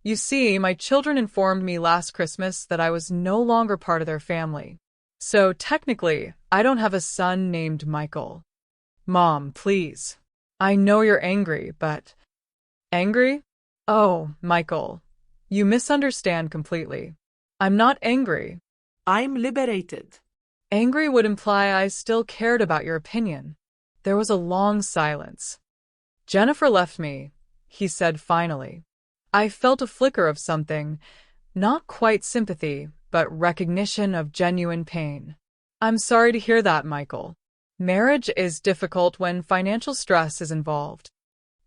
Speaker 1: You see, my children informed me last Christmas that I was no longer part of their family. So technically, I don't have a son named Michael." "Mom, please. I know you're angry, but..." "Angry? Oh, Michael, you misunderstand completely. I'm not angry."
Speaker 2: I'm liberated.
Speaker 1: "Angry would imply I still cared about your opinion." There was a long silence. "Jennifer left me," he said finally. I felt a flicker of something, not quite sympathy, but recognition of genuine pain. "I'm sorry to hear that, Michael. Marriage is difficult when financial stress is involved."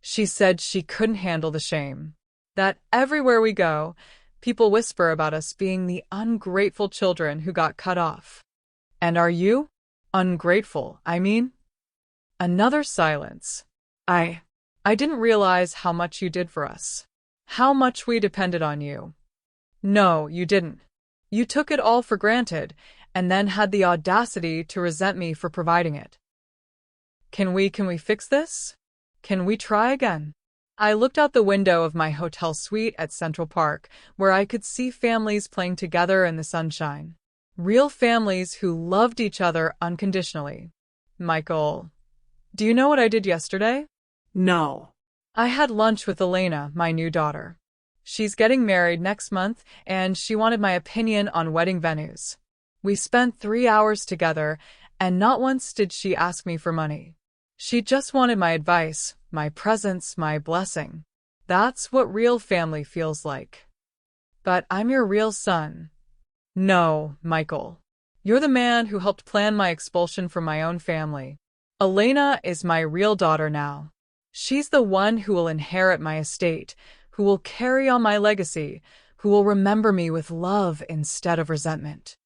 Speaker 1: She said she couldn't handle the shame. That everywhere we go, people whisper about us being the ungrateful children who got cut off. And are you? Ungrateful, I mean? Another silence. I didn't realize how much you did for us. How much we depended on you. No, you didn't. You took it all for granted, and then had the audacity to resent me for providing it. Can we fix this? Can we try again? I looked out the window of my hotel suite at Central Park, where I could see families playing together in the sunshine. Real families who loved each other unconditionally. Michael, do you know what I did yesterday?
Speaker 2: No.
Speaker 1: I had lunch with Elena, my new daughter. She's getting married next month, and she wanted my opinion on wedding venues. We spent 3 hours together, and not once did she ask me for money. She just wanted my advice, my presence, my blessing. That's what real family feels like. But I'm your real son. No, Michael. You're the man who helped plan my expulsion from my own family. Elena is my real daughter now. She's the one who will inherit my estate, who will carry on my legacy, who will remember me with love instead of resentment.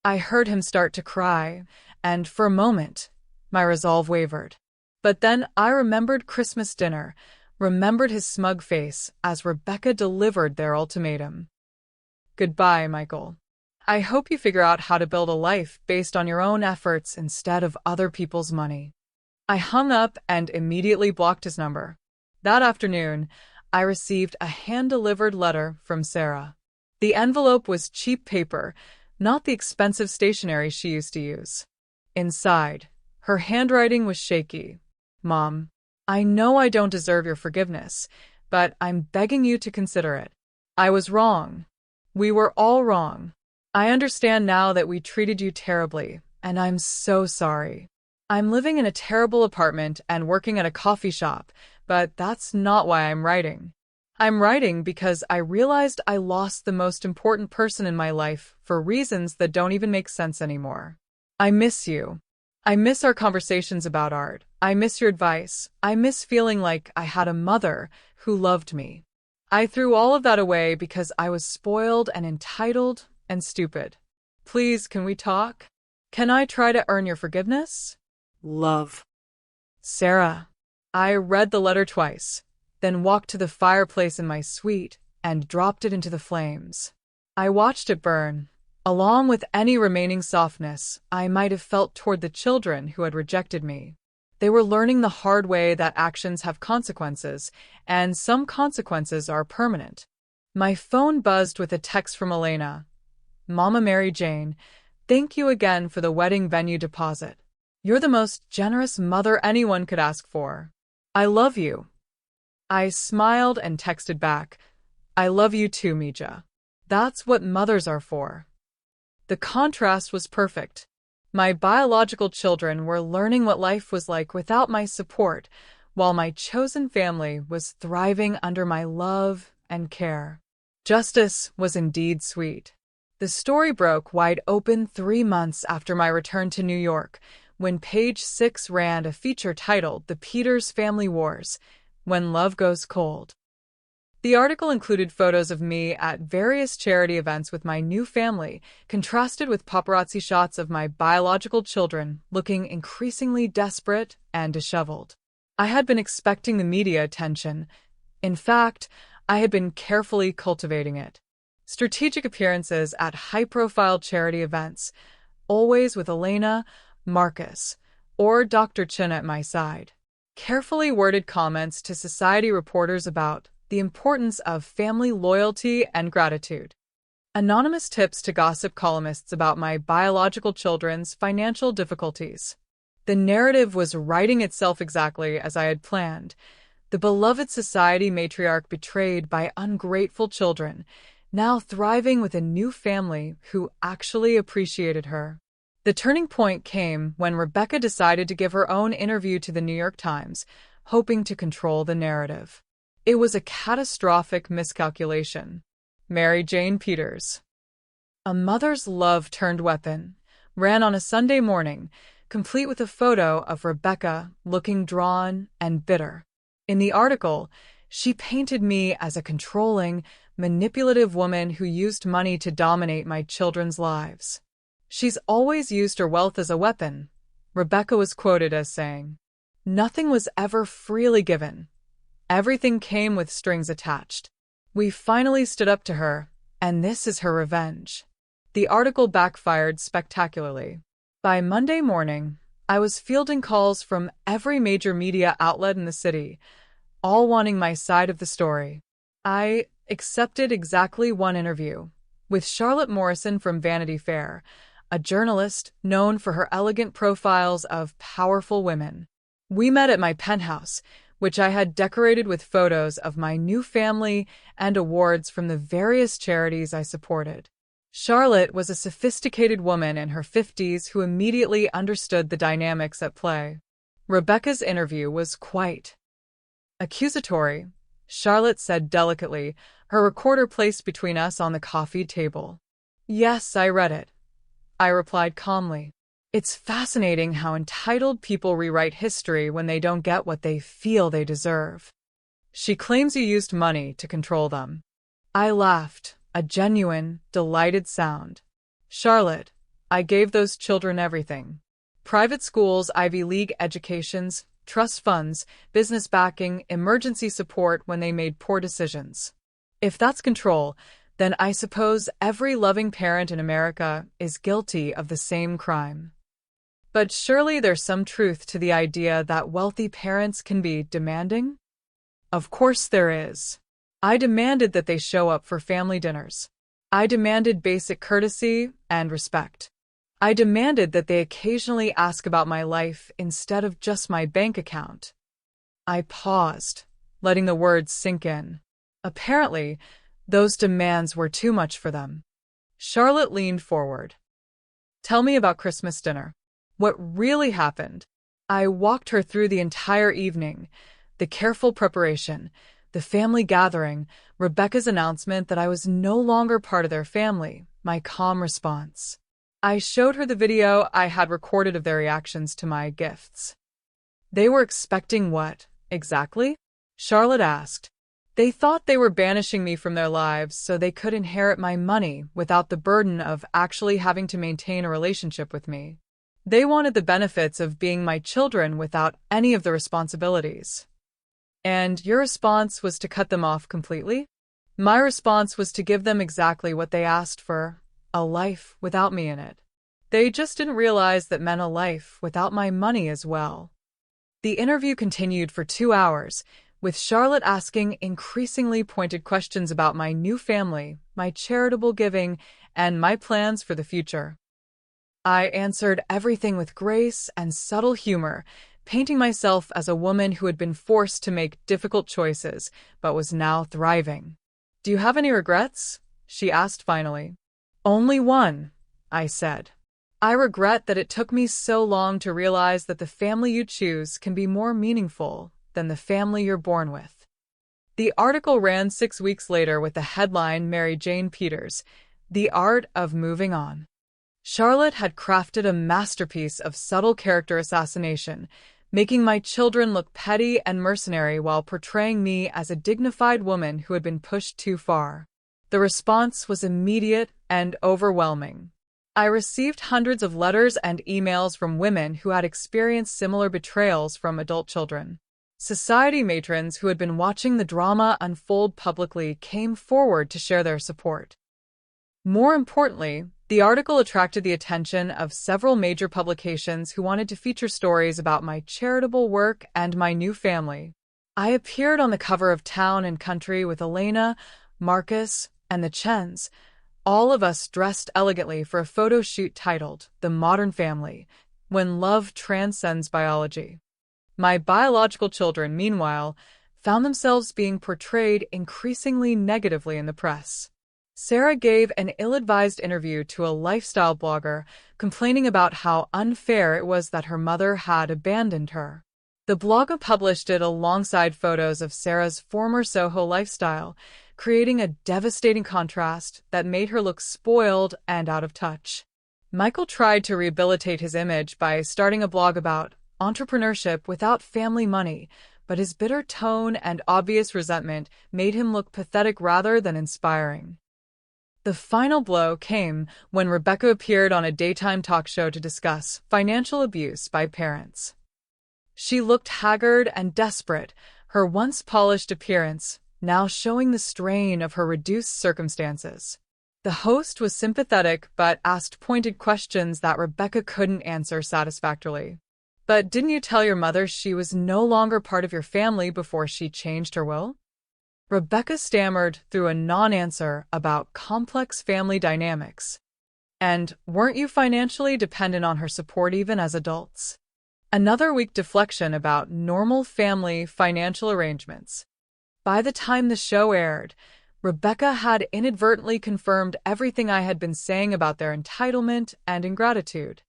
Speaker 1: I heard him start to cry, and for a moment, my resolve wavered. But then I remembered Christmas dinner, remembered his smug face as Rebecca delivered their ultimatum. Goodbye, Michael. I hope you figure out how to build a life based on your own efforts instead of other people's money. I hung up and immediately blocked his number. That afternoon, I received a hand-delivered letter from Sarah. The envelope was cheap paper, not the expensive stationery she used to use. Inside, her handwriting was shaky. Mom, I know I don't deserve your forgiveness, but I'm begging you to consider it. I was wrong. We were all wrong. I understand now that we treated you terribly, and I'm so sorry. I'm living in a terrible apartment and working at a coffee shop, but that's not why I'm writing. I'm writing because I realized I lost the most important person in my life for reasons that don't even make sense anymore. I miss you. I miss our conversations about art. I miss your advice. I miss feeling like I had a mother who loved me. I threw all of that away because I was spoiled and entitled and stupid. Please, can we talk? Can I try to earn your forgiveness?
Speaker 2: Love.
Speaker 1: Sarah. I read the letter twice, then walked to the fireplace in my suite and dropped it into the flames. I watched it burn. Along with any remaining softness I might have felt toward the children who had rejected me. They were learning the hard way that actions have consequences, and some consequences are permanent. My phone buzzed with a text from Elena. Mama Mary Jane, thank you again for the wedding venue deposit. You're the most generous mother anyone could ask for. I love you. I smiled and texted back, I love you too, Mija. That's what mothers are for. The contrast was perfect. My biological children were learning what life was like without my support, while my chosen family was thriving under my love and care. Justice was indeed sweet. The story broke wide open 3 months after my return to New York, when Page 6 ran a feature titled The Peters Family Wars, When Love Goes Cold. The article included photos of me at various charity events with my new family, contrasted with paparazzi shots of my biological children looking increasingly desperate and disheveled. I had been expecting the media attention. In fact, I had been carefully cultivating it. Strategic appearances at high-profile charity events, always with Elena, Marcus, or Dr. Chin at my side. Carefully worded comments to society reporters about the importance of family loyalty and gratitude. Anonymous tips to gossip columnists about my biological children's financial difficulties. The narrative was writing itself exactly as I had planned. The beloved society matriarch betrayed by ungrateful children, now thriving with a new family who actually appreciated her. The turning point came when Rebecca decided to give her own interview to the New York Times, hoping to control the narrative. It was a catastrophic miscalculation. Mary Jane Peters, a mother's love-turned weapon, ran on a Sunday morning, complete with a photo of Rebecca looking drawn and bitter. In the article, she painted me as a controlling, manipulative woman who used money to dominate my children's lives. She's always used her wealth as a weapon, Rebecca was quoted as saying. Nothing was ever freely given. Everything came with strings attached. We finally stood up to her, and this is her revenge. The article backfired spectacularly. By Monday morning, I was fielding calls from every major media outlet in the city, all wanting my side of the story. I accepted exactly one interview with Charlotte Morrison from Vanity Fair, a journalist known for her elegant profiles of powerful women. We met at my penthouse, which I had decorated with photos of my new family and awards from the various charities I supported. Charlotte was a sophisticated woman in her 50s who immediately understood the dynamics at play. Rebecca's interview was quite accusatory, Charlotte said delicately, her recorder placed between us on the coffee table. Yes, I read it, I replied calmly. It's fascinating how entitled people rewrite history when they don't get what they feel they deserve. She claims you used money to control them. I laughed, a genuine, delighted sound. Charlotte, I gave those children everything. Private schools, Ivy League educations, trust funds, business backing, emergency support when they made poor decisions. If that's control, then I suppose every loving parent in America is guilty of the same crime. But surely there's some truth to the idea that wealthy parents can be demanding? Of course there is. I demanded that they show up for family dinners. I demanded basic courtesy and respect. I demanded that they occasionally ask about my life instead of just my bank account. I paused, letting the words sink in. Apparently, those demands were too much for them. Charlotte leaned forward. Tell me about Christmas dinner. What really happened? I walked her through the entire evening, the careful preparation, the family gathering, Rebecca's announcement that I was no longer part of their family, my calm response. I showed her the video I had recorded of their reactions to my gifts. They were expecting what, exactly? Charlotte asked. They thought they were banishing me from their lives so they could inherit my money without the burden of actually having to maintain a relationship with me. They wanted the benefits of being my children without any of the responsibilities. And your response was to cut them off completely? My response was to give them exactly what they asked for, a life without me in it. They just didn't realize that meant a life without my money as well. The interview continued for 2 hours, with Charlotte asking increasingly pointed questions about my new family, my charitable giving, and my plans for the future. I answered everything with grace and subtle humor, painting myself as a woman who had been forced to make difficult choices, but was now thriving. Do you have any regrets? She asked finally. Only one, I said. I regret that it took me so long to realize that the family you choose can be more meaningful than the family you're born with. The article ran 6 weeks later with the headline Mary Jane Peters, The Art of Moving On. Charlotte had crafted a masterpiece of subtle character assassination, making my children look petty and mercenary while portraying me as a dignified woman who had been pushed too far. The response was immediate and overwhelming. I received hundreds of letters and emails from women who had experienced similar betrayals from adult children. Society matrons who had been watching the drama unfold publicly came forward to share their support. More importantly, the article attracted the attention of several major publications who wanted to feature stories about my charitable work and my new family. I appeared on the cover of Town and Country with Elena, Marcus, and the Chens, all of us dressed elegantly for a photo shoot titled The Modern Family, When Love Transcends Biology. My biological children, meanwhile, found themselves being portrayed increasingly negatively in the press. Sarah gave an ill-advised interview to a lifestyle blogger, complaining about how unfair it was that her mother had abandoned her. The blogger published it alongside photos of Sarah's former Soho lifestyle, creating a devastating contrast that made her look spoiled and out of touch. Michael tried to rehabilitate his image by starting a blog about entrepreneurship without family money, but his bitter tone and obvious resentment made him look pathetic rather than inspiring. The final blow came when Rebecca appeared on a daytime talk show to discuss financial abuse by parents. She looked haggard and desperate, her once polished appearance now showing the strain of her reduced circumstances. The host was sympathetic but asked pointed questions that Rebecca couldn't answer satisfactorily. "But didn't you tell your mother she was no longer part of your family before she changed her will?" Rebecca stammered through a non-answer about complex family dynamics. "And weren't you financially dependent on her support even as adults?" Another weak deflection about normal family financial arrangements. By the time the show aired, Rebecca had inadvertently confirmed everything I had been saying about their entitlement and ingratitude.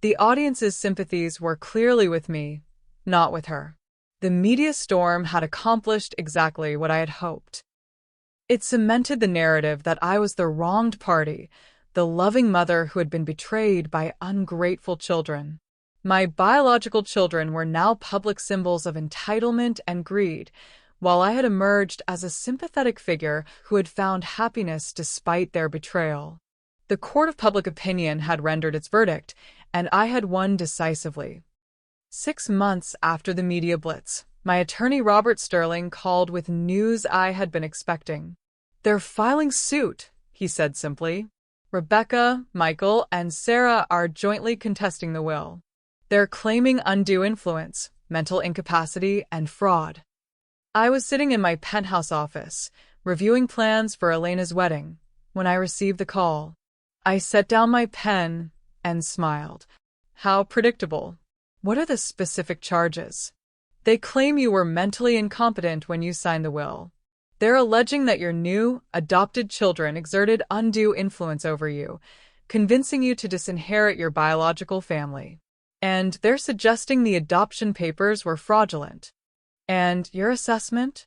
Speaker 1: The audience's sympathies were clearly with me, not with her. The media storm had accomplished exactly what I had hoped. It cemented the narrative that I was the wronged party, the loving mother who had been betrayed by ungrateful children. My biological children were now public symbols of entitlement and greed, while I had emerged as a sympathetic figure who had found happiness despite their betrayal. The court of public opinion had rendered its verdict, and I had won decisively. 6 months after the media blitz, my attorney Robert Sterling called with news I had been expecting. "They're filing suit," he said simply. "Rebecca, Michael, and Sarah are jointly contesting the will. They're claiming undue influence, mental incapacity, and fraud." I was sitting in my penthouse office, reviewing plans for Elena's wedding, when I received the call. I set down my pen and smiled. How predictable. "What are the specific charges?" "They claim you were mentally incompetent when you signed the will. They're alleging that your new, adopted children exerted undue influence over you, convincing you to disinherit your biological family. And they're suggesting the adoption papers were fraudulent. And your assessment?"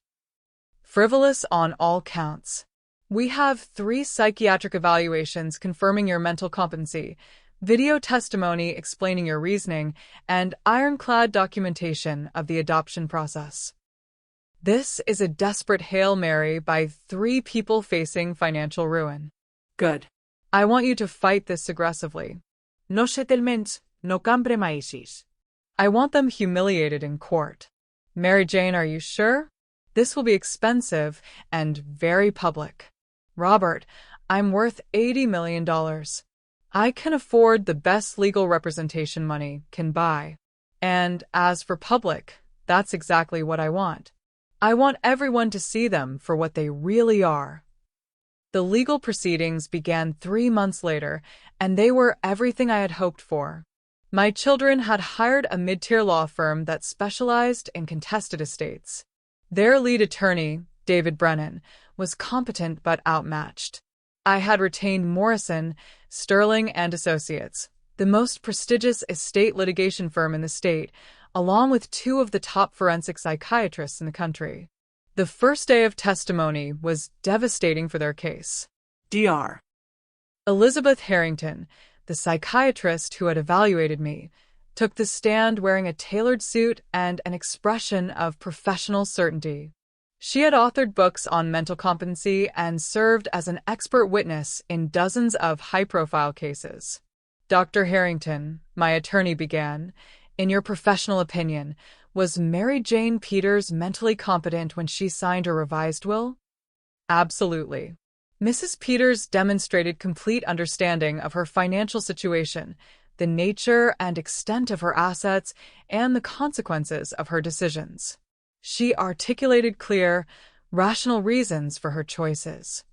Speaker 1: "Frivolous on all counts. We have 3 psychiatric evaluations confirming your mental competency, video testimony explaining your reasoning, and ironclad documentation of the adoption process. This is a desperate Hail Mary by 3 people facing financial ruin.
Speaker 2: Good.
Speaker 1: I want you to fight this aggressively.
Speaker 2: No settlements, no compromises.
Speaker 1: I want them humiliated in court. Mary Jane, are you sure? This will be expensive and very public. Robert, I'm worth $80 million. I can afford the best legal representation money can buy. And as for public, that's exactly what I want. I want everyone to see them for what they really are. The legal proceedings began 3 months later, and they were everything I had hoped for. My children had hired a mid-tier law firm that specialized in contested estates. Their lead attorney, David Brennan, was competent but outmatched. I had retained Morrison, Sterling and Associates, the most prestigious estate litigation firm in the state, along with 2 of the top forensic psychiatrists in the country. The first day of testimony was devastating for their case.
Speaker 2: Dr.
Speaker 1: Elizabeth Harrington, the psychiatrist who had evaluated me, took the stand wearing a tailored suit and an expression of professional certainty. She had authored books on mental competency and served as an expert witness in dozens of high-profile cases. "Dr. Harrington," my attorney began, "in your professional opinion, was Mary Jane Peters mentally competent when she signed her revised will?" "Absolutely. Mrs. Peters demonstrated complete understanding of her financial situation, the nature and extent of her assets, and the consequences of her decisions. She articulated clear, rational reasons for her choices."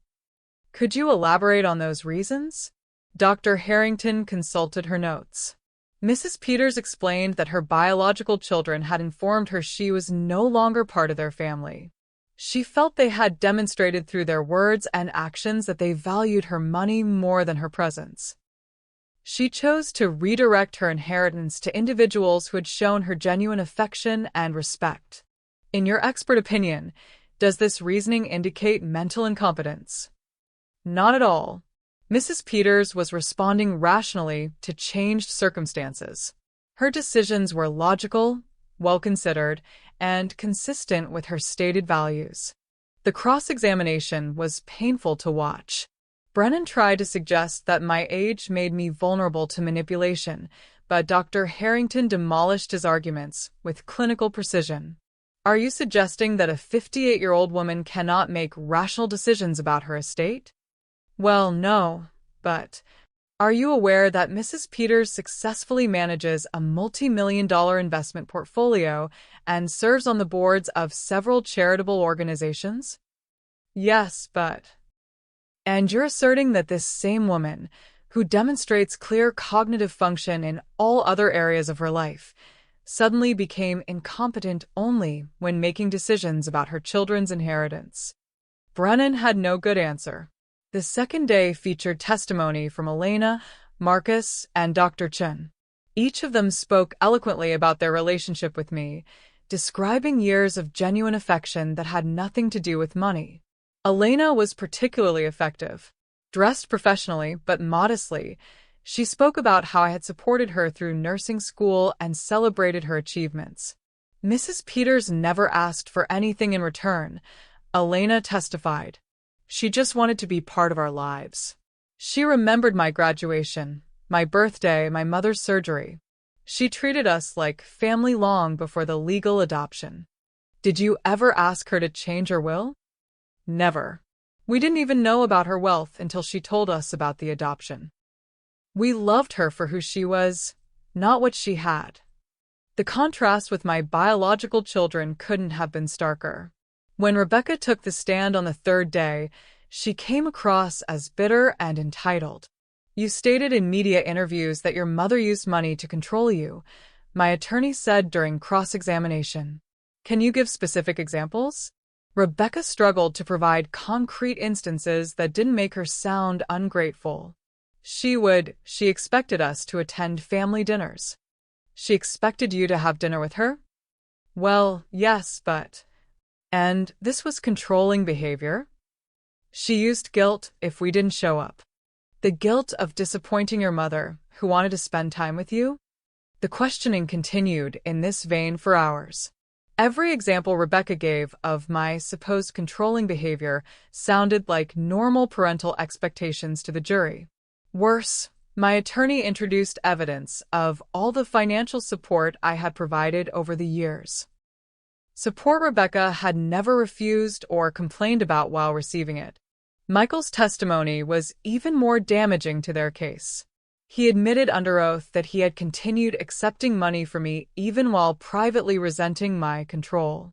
Speaker 1: "Could you elaborate on those reasons?" Dr. Harrington consulted her notes. Mrs. Peters explained that her biological children had informed her she was no longer part of their family. She felt they had demonstrated through their words and actions that they valued her money more than her presence. She chose to redirect her inheritance to individuals who had shown her genuine affection and respect. In your expert opinion, does this reasoning indicate mental incompetence? Not at all. Mrs. Peters was responding rationally to changed circumstances. Her decisions were logical, well-considered, and consistent with her stated values. The cross-examination was painful to watch. Brennan tried to suggest that my age made me vulnerable to manipulation, but Dr. Harrington demolished his arguments with clinical precision. Are you suggesting that a 58-year-old woman cannot make rational decisions about her estate? Well, no, but are you aware that Mrs. Peters successfully manages a multi-million-dollar investment portfolio and serves on the boards of several charitable organizations? Yes, but... And you're asserting that this same woman, who demonstrates clear cognitive function in all other areas of her life, suddenly became incompetent only when making decisions about her children's inheritance. Brennan had no good answer. The second day featured testimony from Elena, Marcus, and Dr. Chen. Each of them spoke eloquently about their relationship with me, describing years of genuine affection that had nothing to do with money. Elena was particularly effective. Dressed professionally but modestly, she spoke about how I had supported her through nursing school and celebrated her achievements. Mrs. Peters never asked for anything in return, Elena testified. She just wanted to be part of our lives. She remembered my graduation, my birthday, my mother's surgery. She treated us like family long before the legal adoption. Did you ever ask her to change her will? Never. We didn't even know about her wealth until she told us about the adoption. We loved her for who she was, not what she had. The contrast with my biological children couldn't have been starker. When Rebecca took the stand on the third day, she came across as bitter and entitled. You stated in media interviews that your mother used money to control you, my attorney said during cross-examination. Can you give specific examples? Rebecca struggled to provide concrete instances that didn't make her sound ungrateful. She expected us to attend family dinners. She expected you to have dinner with her? Well, yes, but... And this was controlling behavior? She used guilt if we didn't show up. The guilt of disappointing your mother, who wanted to spend time with you? The questioning continued in this vein for hours. Every example Rebecca gave of my supposed controlling behavior sounded like normal parental expectations to the jury. Worse, my attorney introduced evidence of all the financial support I had provided over the years. Support Rebecca had never refused or complained about while receiving it. Michael's testimony was even more damaging to their case. He admitted under oath that he had continued accepting money from me even while privately resenting my control.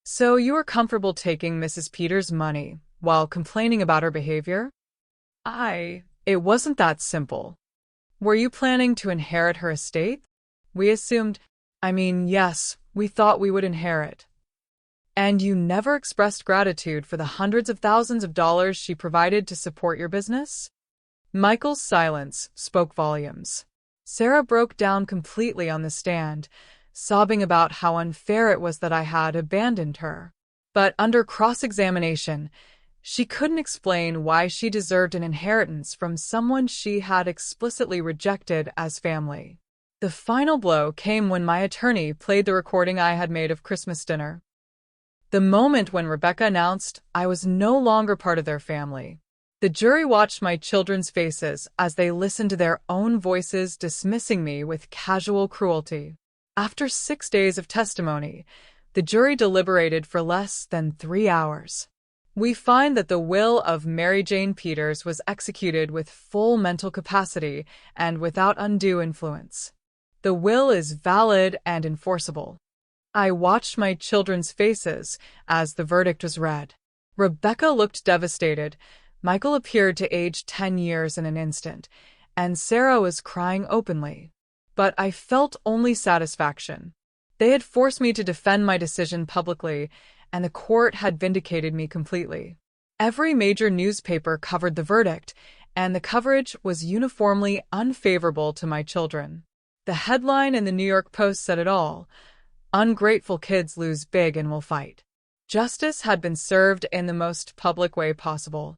Speaker 1: So you were comfortable taking Mrs. Peters' money while complaining about her behavior? It wasn't that simple. Were you planning to inherit her estate? We assumed, yes, we thought we would inherit. And you never expressed gratitude for the hundreds of thousands of dollars she provided to support your business? Michael's silence spoke volumes. Sarah broke down completely on the stand, sobbing about how unfair it was that I had abandoned her. But under cross-examination, she couldn't explain why she deserved an inheritance from someone she had explicitly rejected as family. The final blow came when my attorney played the recording I had made of Christmas dinner. The moment when Rebecca announced I was no longer part of their family. The jury watched my children's faces as they listened to their own voices dismissing me with casual cruelty. After 6 days of testimony, the jury deliberated for less than 3 hours. We find that the will of Mary Jane Peters was executed with full mental capacity and without undue influence. The will is valid and enforceable. I watched my children's faces as the verdict was read. Rebecca looked devastated. Michael appeared to age 10 years in an instant, and Sarah was crying openly. But I felt only satisfaction. They had forced me to defend my decision publicly, and the court had vindicated me completely. Every major newspaper covered the verdict, and the coverage was uniformly unfavorable to my children. The headline in the New York Post said it all: "Ungrateful kids lose big and will fight." Justice had been served in the most public way possible.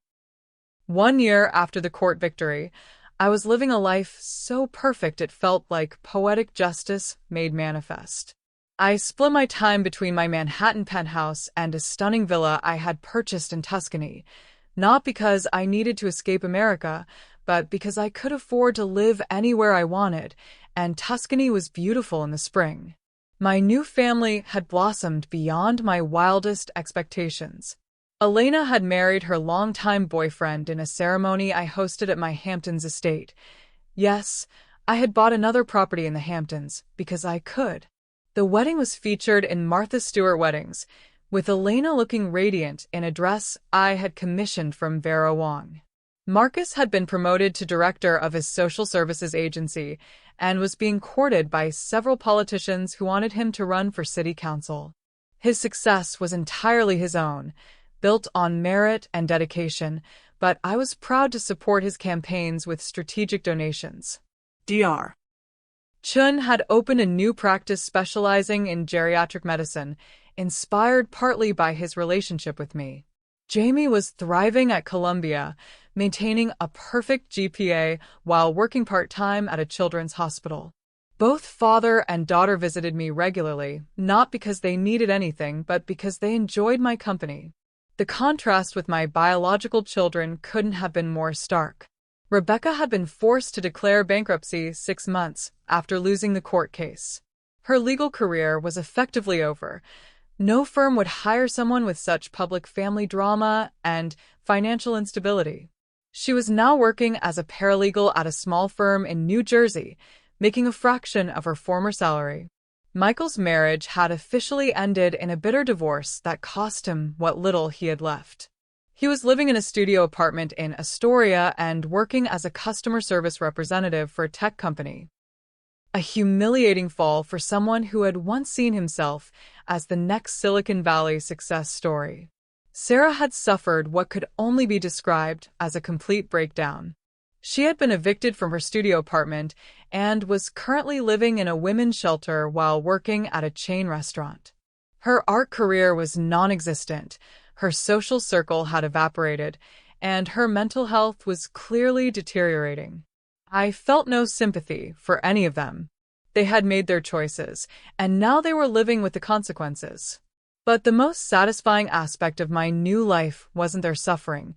Speaker 1: 1 year after the court victory, I was living a life so perfect it felt like poetic justice made manifest. I split my time between my Manhattan penthouse and a stunning villa I had purchased in Tuscany, not because I needed to escape America, but because I could afford to live anywhere I wanted, and Tuscany was beautiful in the spring. My new family had blossomed beyond my wildest expectations. Elena had married her longtime boyfriend in a ceremony I hosted at my Hamptons estate. Yes, I had bought another property in the Hamptons because I could. The wedding was featured in Martha Stewart Weddings, with Elena looking radiant in a dress I had commissioned from Vera Wang. Marcus had been promoted to director of his social services agency and was being courted by several politicians who wanted him to run for city council. His success was entirely his own, built on merit and dedication, but I was proud to support his campaigns with strategic donations.
Speaker 2: Dr.
Speaker 1: Chun had opened a new practice specializing in geriatric medicine, inspired partly by his relationship with me. Jamie was thriving at Columbia, maintaining a perfect GPA while working part-time at a children's hospital. Both father and daughter visited me regularly, not because they needed anything, but because they enjoyed my company. The contrast with my biological children couldn't have been more stark. Rebecca had been forced to declare bankruptcy 6 months after losing the court case. Her legal career was effectively over. No firm would hire someone with such public family drama and financial instability. She was now working as a paralegal at a small firm in New Jersey, making a fraction of her former salary. Michael's marriage had officially ended in a bitter divorce that cost him what little he had left. He was living in a studio apartment in Astoria and working as a customer service representative for a tech company. A humiliating fall for someone who had once seen himself as the next Silicon Valley success story. Sarah had suffered what could only be described as a complete breakdown. She had been evicted from her studio apartment and was currently living in a women's shelter while working at a chain restaurant. Her art career was non-existent, her social circle had evaporated, and her mental health was clearly deteriorating. I felt no sympathy for any of them. They had made their choices, and now they were living with the consequences. But the most satisfying aspect of my new life wasn't their suffering.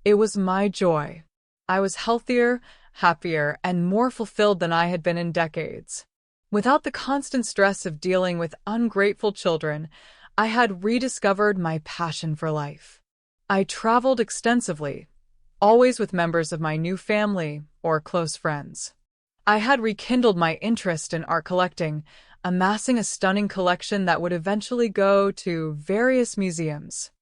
Speaker 1: It was my joy. I was healthier, happier, and more fulfilled than I had been in decades. Without the constant stress of dealing with ungrateful children, I had rediscovered my passion for life. I traveled extensively, always with members of my new family or close friends. I had rekindled my interest in art collecting, amassing a stunning collection that would eventually go to various museums.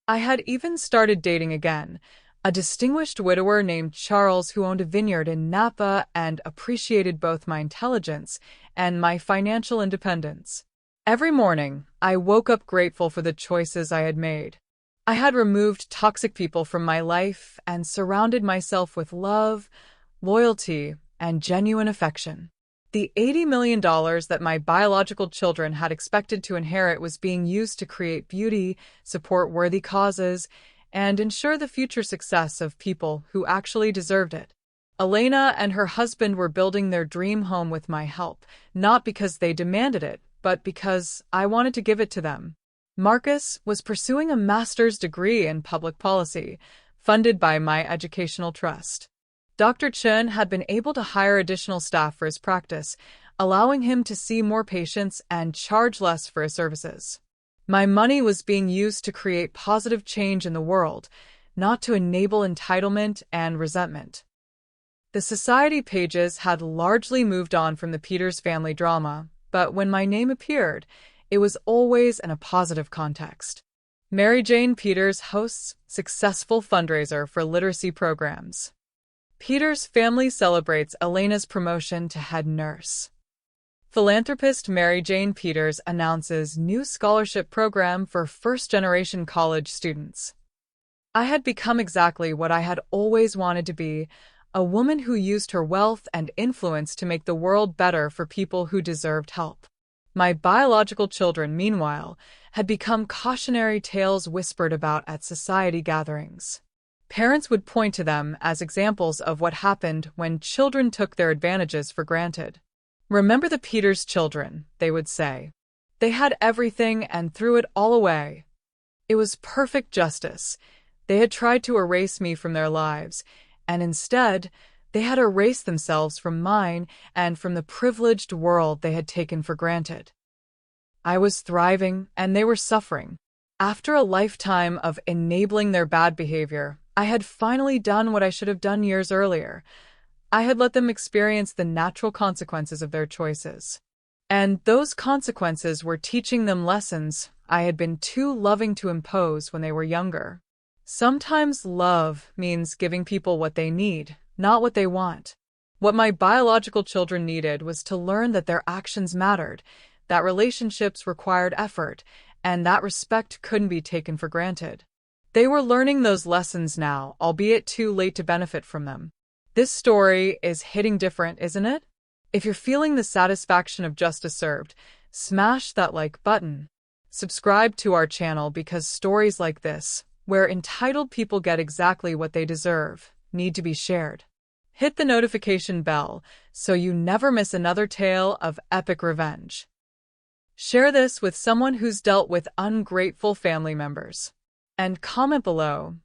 Speaker 1: I had even started dating again, a distinguished widower named Charles who owned a vineyard in Napa and appreciated both my intelligence and my financial independence. Every morning, I woke up grateful for the choices I had made. I had removed toxic people from my life and surrounded myself with love, loyalty, and genuine affection. The $80 million that my biological children had expected to inherit was being used to create beauty, support worthy causes, and ensure the future success of people who actually deserved it. Elena and her husband were building their dream home with my help, not because they demanded it, but because I wanted to give it to them. Marcus was pursuing a master's degree in public policy, funded by my educational trust. Dr. Chun had been able to hire additional staff for his practice, allowing him to see more patients and charge less for his services. My money was being used to create positive change in the world, not to enable entitlement and resentment. The society pages had largely moved on from the Peters family drama, but when my name appeared, it was always in a positive context. Mary Jane Peters hosts successful fundraiser for literacy programs. Peters' family celebrates Elena's promotion to head nurse. Philanthropist Mary Jane Peters announces new scholarship program for first-generation college students. I had become exactly what I had always wanted to be, a woman who used her wealth and influence to make the world better for people who deserved help. My biological children, meanwhile, had become cautionary tales whispered about at society gatherings. Parents would point to them as examples of what happened when children took their advantages for granted. "Remember the Peters children," they would say. They had everything and threw it all away. It was perfect justice. They had tried to erase me from their lives, and instead, they had erased themselves from mine and from the privileged world they had taken for granted. I was thriving, and they were suffering. After a lifetime of enabling their bad behavior, I had finally done what I should have done years earlier. I had let them experience the natural consequences of their choices. And those consequences were teaching them lessons I had been too loving to impose when they were younger. Sometimes love means giving people what they need, not what they want. What my biological children needed was to learn that their actions mattered, that relationships required effort, and that respect couldn't be taken for granted. They were learning those lessons now, albeit too late to benefit from them. This story is hitting different, isn't it? If you're feeling the satisfaction of justice served, smash that like button. Subscribe to our channel because stories like this, where entitled people get exactly what they deserve, need to be shared. Hit the notification bell so you never miss another tale of epic revenge. Share this with someone who's dealt with ungrateful family members. And comment below,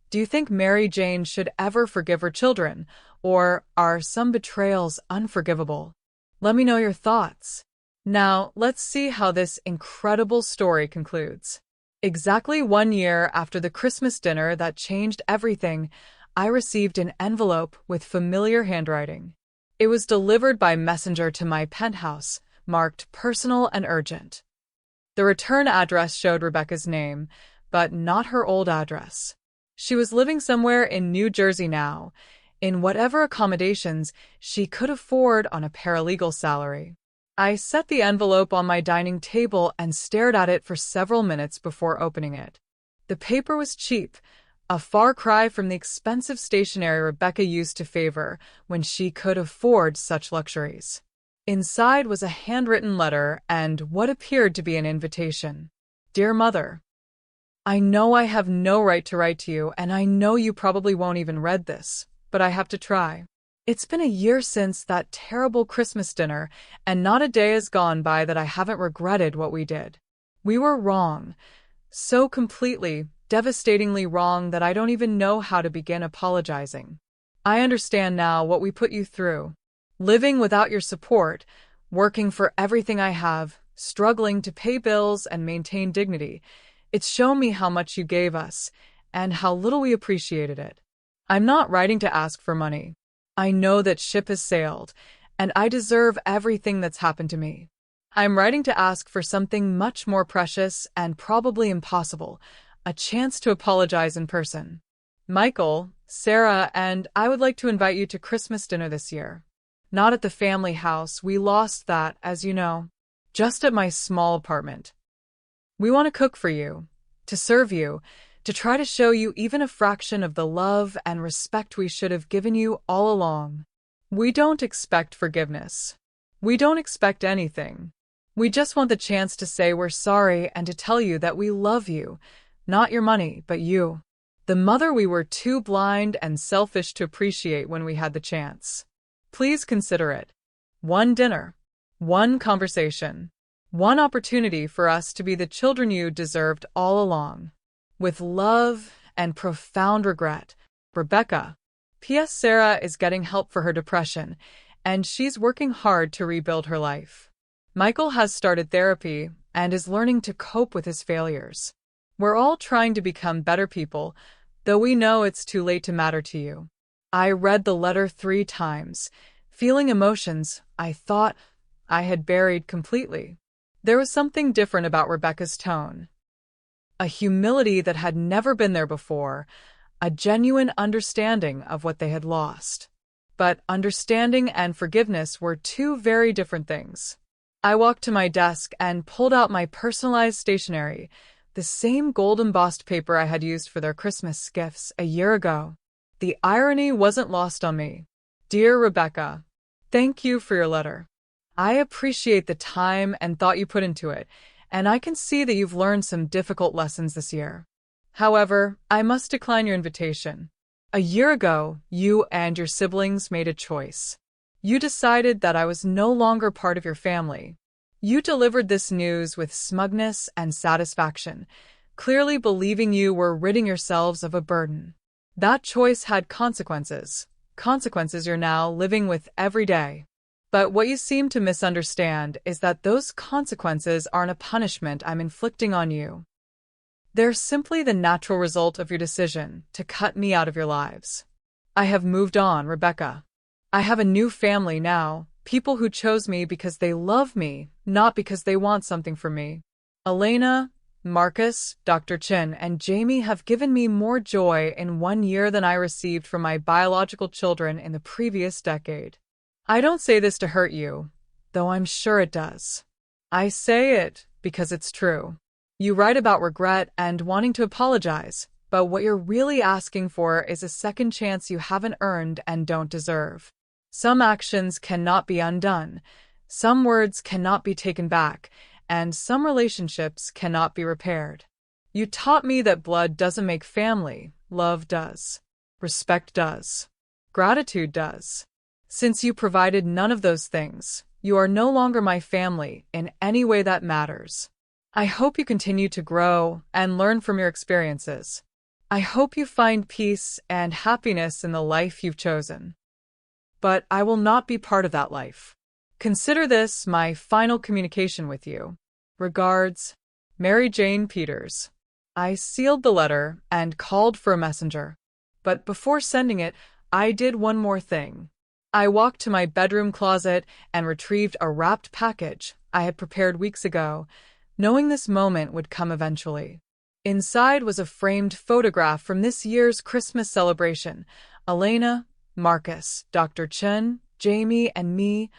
Speaker 1: do you think Mary Jane should ever forgive her children, or are some betrayals unforgivable? Let me know your thoughts. Now, let's see how this incredible story concludes. Exactly 1 year after the Christmas dinner that changed everything, I received an envelope with familiar handwriting. It was delivered by messenger to my penthouse, marked personal and urgent. The return address showed Rebecca's name, but not her old address. She was living somewhere in New Jersey now, in whatever accommodations she could afford on a paralegal salary. I set the envelope on my dining table and stared at it for several minutes before opening it. The paper was cheap, a far cry from the expensive stationery Rebecca used to favor when she could afford such luxuries. Inside was a handwritten letter and what appeared to be an invitation. Dear Mother, I know I have no right to write to you, and I know you probably won't even read this, but I have to try. It's been a year since that terrible Christmas dinner, and not a day has gone by that I haven't regretted what we did. We were wrong. So completely, devastatingly wrong that I don't even know how to begin apologizing. I understand now what we put you through. Living without your support, working for everything I have, struggling to pay bills and maintain dignity. It's shown me how much you gave us, and how little we appreciated it. I'm not writing to ask for money. I know that ship has sailed, and I deserve everything that's happened to me. I'm writing to ask for something much more precious and probably impossible, a chance to apologize in person. Michael, Sarah, and I would like to invite you to Christmas dinner this year. Not at the family house, we lost that, as you know. Just at my small apartment. We want to cook for you, to serve you, to try to show you even a fraction of the love and respect we should have given you all along. We don't expect forgiveness. We don't expect anything. We just want the chance to say we're sorry and to tell you that we love you, not your money, but you. The mother we were too blind and selfish to appreciate when we had the chance. Please consider it. One dinner, one conversation, one opportunity for us to be the children you deserved all along. With love and profound regret, Rebecca. P.S. Sarah is getting help for her depression, and she's working hard to rebuild her life. Michael has started therapy and is learning to cope with his failures. We're all trying to become better people, though we know it's too late to matter to you. I read the letter 3 times, feeling emotions I thought I had buried completely. There was something different about Rebecca's tone. A humility that had never been there before, a genuine understanding of what they had lost. But understanding and forgiveness were 2 very different things. I walked to my desk and pulled out my personalized stationery, the same gold embossed paper I had used for their Christmas gifts a year ago. The irony wasn't lost on me. Dear Rebecca, thank you for your letter. I appreciate the time and thought you put into it, and I can see that you've learned some difficult lessons this year. However, I must decline your invitation. A year ago, you and your siblings made a choice. You decided that I was no longer part of your family. You delivered this news with smugness and satisfaction, clearly believing you were ridding yourselves of a burden. That choice had consequences, consequences you're now living with every day. But what you seem to misunderstand is that those consequences aren't a punishment I'm inflicting on you. They're simply the natural result of your decision to cut me out of your lives. I have moved on, Rebecca. I have a new family now, people who chose me because they love me, not because they want something from me. Elena, Marcus, Dr. Chin, and Jamie have given me more joy in 1 year than I received from my biological children in the previous decade. I don't say this to hurt you, though I'm sure it does. I say it because it's true. You write about regret and wanting to apologize, but what you're really asking for is a second chance you haven't earned and don't deserve. Some actions cannot be undone, some words cannot be taken back, and some relationships cannot be repaired. You taught me that blood doesn't make family, love does. Respect does. Gratitude does. Since you provided none of those things, you are no longer my family in any way that matters. I hope you continue to grow and learn from your experiences. I hope you find peace and happiness in the life you've chosen. But I will not be part of that life. Consider this my final communication with you. Regards, Mary Jane Peters. I sealed the letter and called for a messenger. But before sending it, I did one more thing. I walked to my bedroom closet and retrieved a wrapped package I had prepared weeks ago, knowing this moment would come eventually. Inside was a framed photograph from this year's Christmas celebration. Elena, Marcus, Dr. Chen, Jamie, and me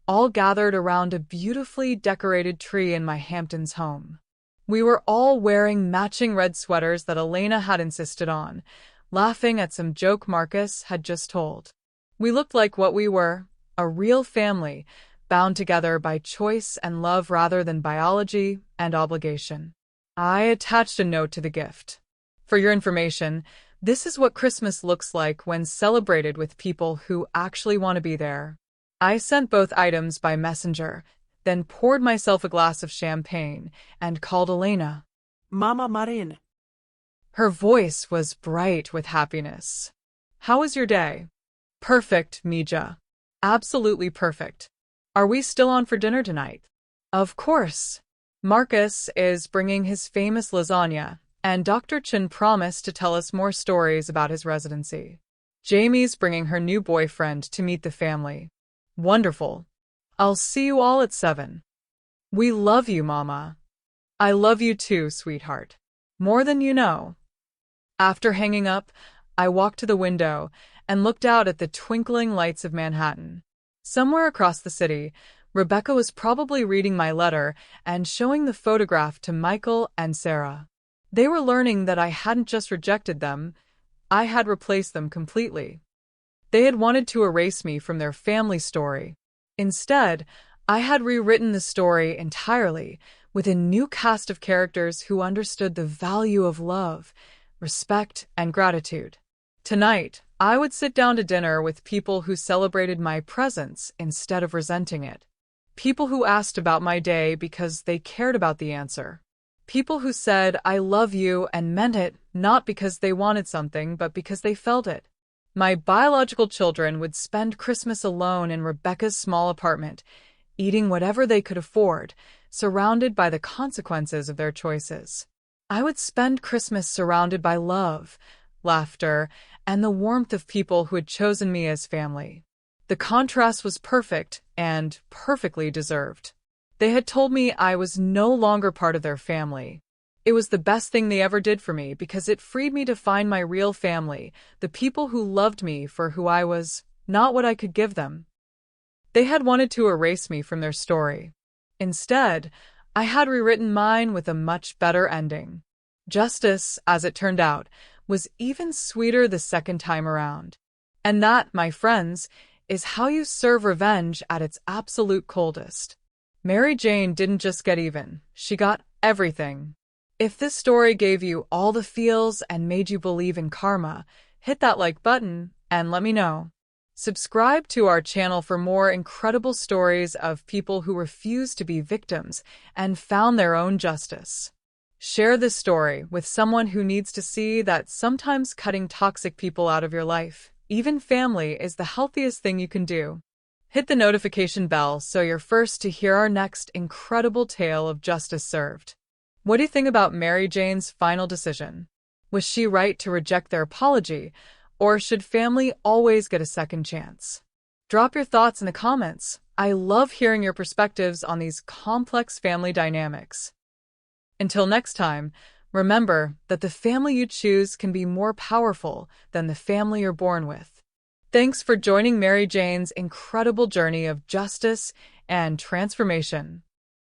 Speaker 1: all gathered around a beautifully decorated tree in my Hamptons home. We were all wearing matching red sweaters that Elena had insisted on, laughing at some joke Marcus had just told. We looked like what we were, a real family, bound together by choice and love rather than biology and obligation. I attached a note to the gift. For your information, this is what Christmas looks like when celebrated with people who actually want to be there. I sent both items by messenger, then poured myself a glass of champagne and called Elena.
Speaker 2: Mama Marin.
Speaker 1: Her voice was bright with happiness. How was your day? Perfect, Mija. Absolutely perfect. Are we still on for dinner tonight? Of course. Marcus is bringing his famous lasagna, and Dr. Chen promised to tell us more stories about his residency. Jamie's bringing her new boyfriend to meet the family. Wonderful. I'll see you all at 7. We love you, Mama. I love you too, sweetheart. More than you know. After hanging up, I walked to the window and looked out at the twinkling lights of Manhattan. Somewhere across the city, Rebecca was probably reading my letter and showing the photograph to Michael and Sarah. They were learning that I hadn't just rejected them, I had replaced them completely. They had wanted to erase me from their family story. Instead, I had rewritten the story entirely with a new cast of characters who understood the value of love, respect, and gratitude. Tonight, I would sit down to dinner with people who celebrated my presence instead of resenting it. People who asked about my day because they cared about the answer. People who said, I love you, and meant it, not because they wanted something, but because they felt it. My biological children would spend Christmas alone in Rebecca's small apartment, eating whatever they could afford, surrounded by the consequences of their choices. I would spend Christmas surrounded by love, laughter, and the warmth of people who had chosen me as family. The contrast was perfect and perfectly deserved. They had told me I was no longer part of their family. It was the best thing they ever did for me because it freed me to find my real family, the people who loved me for who I was, not what I could give them. They had wanted to erase me from their story. Instead, I had rewritten mine with a much better ending. Justice, as it turned out, was even sweeter the second time around. And that, my friends, is how you serve revenge at its absolute coldest. Mary Jane didn't just get even, she got everything. If this story gave you all the feels and made you believe in karma, hit that like button and let me know. Subscribe to our channel for more incredible stories of people who refused to be victims and found their own justice. Share this story with someone who needs to see that sometimes cutting toxic people out of your life, even family, is the healthiest thing you can do. Hit the notification bell so you're first to hear our next incredible tale of justice served. What do you think about Mary Jane's final decision? Was she right to reject their apology, or should family always get a second chance? Drop your thoughts in the comments. I love hearing your perspectives on these complex family dynamics. Until next time, remember that the family you choose can be more powerful than the family you're born with. Thanks for joining Mary Jane's incredible journey of justice and transformation.